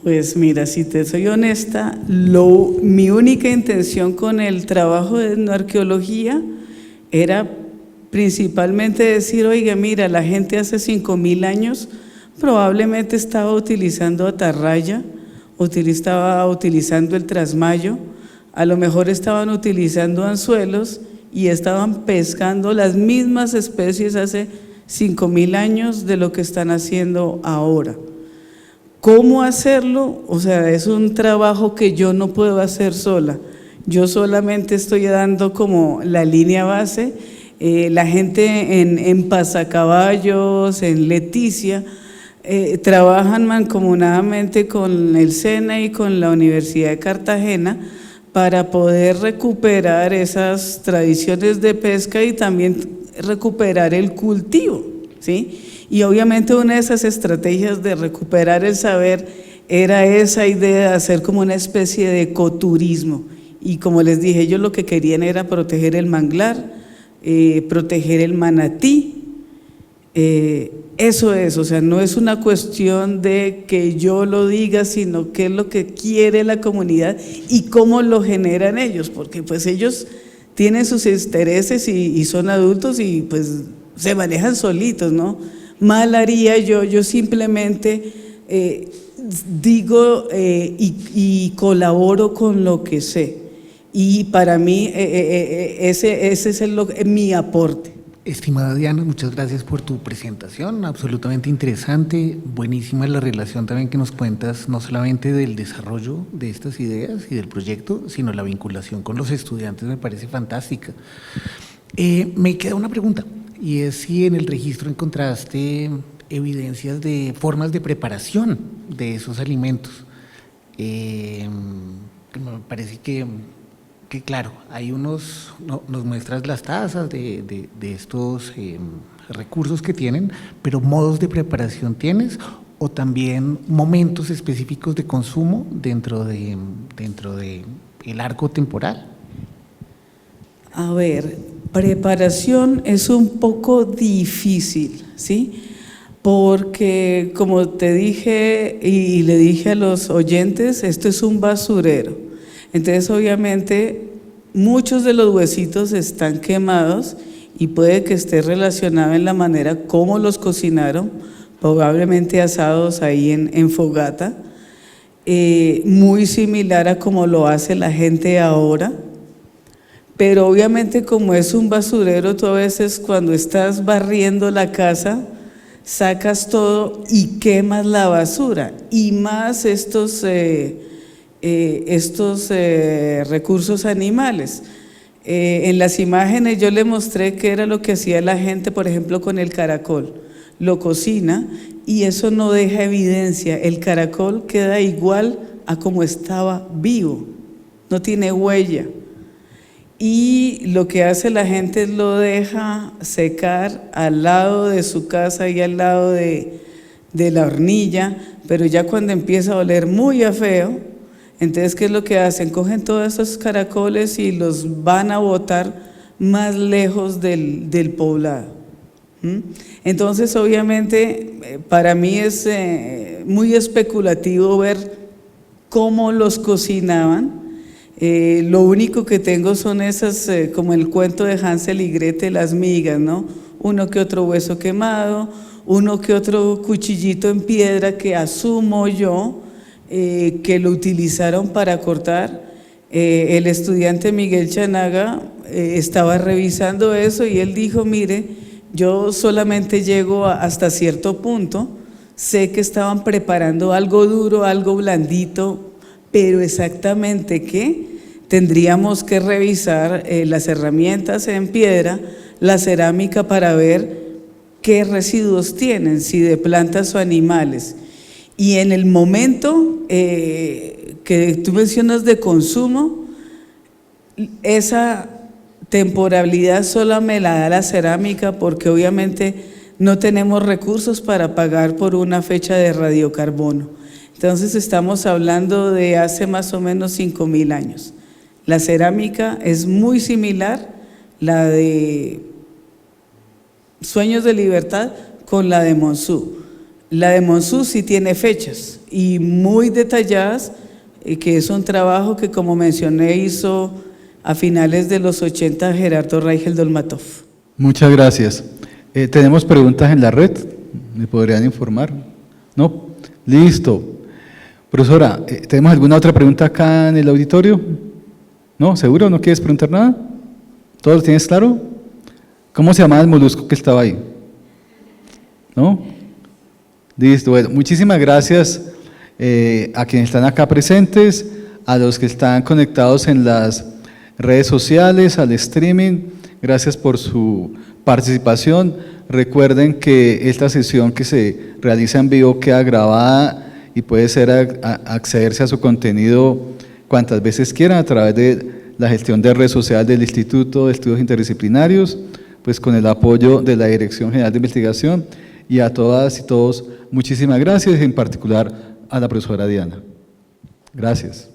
Pues mira, si te soy honesta, mi única intención con el trabajo de etnoarqueología era principalmente decir, oiga, mira, la gente hace 5000 años probablemente estaba utilizando atarraya, estaba utilizando el trasmayo, a lo mejor estaban utilizando anzuelos y estaban pescando las mismas especies hace 5000 años de lo que están haciendo ahora. ¿Cómo hacerlo? O sea, es un trabajo que yo no puedo hacer sola. Yo solamente estoy dando como la línea base. La gente en Pasacaballos, en Leticia, trabajan mancomunadamente con el SENA y con la Universidad de Cartagena para poder recuperar esas tradiciones de pesca y también recuperar el cultivo, ¿sí? Y obviamente una de esas estrategias de recuperar el saber era esa idea de hacer como una especie de ecoturismo. Y como les dije, ellos lo que querían era proteger el manglar, proteger el manatí. Eso es, o sea, no es una cuestión de que yo lo diga, sino qué es lo que quiere la comunidad y cómo lo generan ellos, porque pues ellos tienen sus intereses y son adultos y pues se manejan solitos, ¿no? Mal haría yo simplemente digo y colaboro con lo que sé, y para mí ese es mi aporte. Estimada Diana, muchas gracias por tu presentación, absolutamente interesante, buenísima la relación también que nos cuentas, no solamente del desarrollo de estas ideas y del proyecto, sino la vinculación con los estudiantes me parece fantástica. Me queda una pregunta, y es si en el registro encontraste evidencias de formas de preparación de esos alimentos. Me parece que claro, hay nos muestras las tazas de estos recursos que tienen, pero modos de preparación tienes o también momentos específicos de consumo dentro de el arco temporal. A ver, preparación es un poco difícil, ¿sí? Porque como te dije y le dije a los oyentes, esto es un basurero. Entonces obviamente muchos de los huesitos están quemados y puede que esté relacionado en la manera como los cocinaron, probablemente asados ahí en fogata, muy similar a como lo hace la gente ahora, pero obviamente como es un basurero, tú a veces cuando estás barriendo la casa sacas todo y quemas la basura, y más estos recursos animales. En las imágenes yo le mostré qué era lo que hacía la gente, por ejemplo, con el caracol. Lo cocina y eso no deja evidencia. El caracol queda igual a como estaba vivo, no tiene huella. Y lo que hace la gente es lo deja secar al lado de su casa y al lado de la hornilla, pero ya cuando empieza a oler muy a feo, entonces, ¿qué es lo que hacen? Cogen todos esos caracoles y los van a botar más lejos del poblado. Entonces, obviamente, para mí es muy especulativo ver cómo los cocinaban. Lo único que tengo son esas, como el cuento de Hansel y Gretel, las migas, ¿no? Uno que otro hueso quemado, uno que otro cuchillito en piedra que asumo yo, que lo utilizaron para cortar, el estudiante Miguel Chanaga estaba revisando eso y él dijo, mire, yo solamente llego hasta cierto punto, sé que estaban preparando algo duro, algo blandito, pero exactamente qué, tendríamos que revisar las herramientas en piedra, la cerámica para ver qué residuos tienen, si de plantas o animales. Y en el momento que tú mencionas de consumo, esa temporalidad solo me la da la cerámica porque obviamente no tenemos recursos para pagar por una fecha de radiocarbono. Entonces estamos hablando de hace más o menos 5.000 años. La cerámica es muy similar, la de Sueños de Libertad con la de Monzú. La de Monzú sí tiene fechas y muy detalladas, que es un trabajo que, como mencioné, hizo a finales de los 80 Gerardo Raigel Dolmatov. Muchas gracias. ¿Tenemos preguntas en la red? ¿Me podrían informar? ¿No? Listo. Profesora, ¿tenemos alguna otra pregunta acá en el auditorio? ¿No? ¿Seguro? ¿No quieres preguntar nada? ¿Todo lo tienes claro? ¿Cómo se llamaba el molusco que estaba ahí? ¿No? Listo. Bueno, muchísimas gracias a quienes están acá presentes, a los que están conectados en las redes sociales, al streaming. Gracias por su participación. Recuerden que esta sesión que se realiza en vivo queda grabada y puede ser accederse a su contenido cuantas veces quieran a través de la gestión de redes sociales del Instituto de Estudios Interdisciplinarios, pues con el apoyo de la Dirección General de Investigación. Y a todas y todos, muchísimas gracias, en particular a la profesora Diana. Gracias.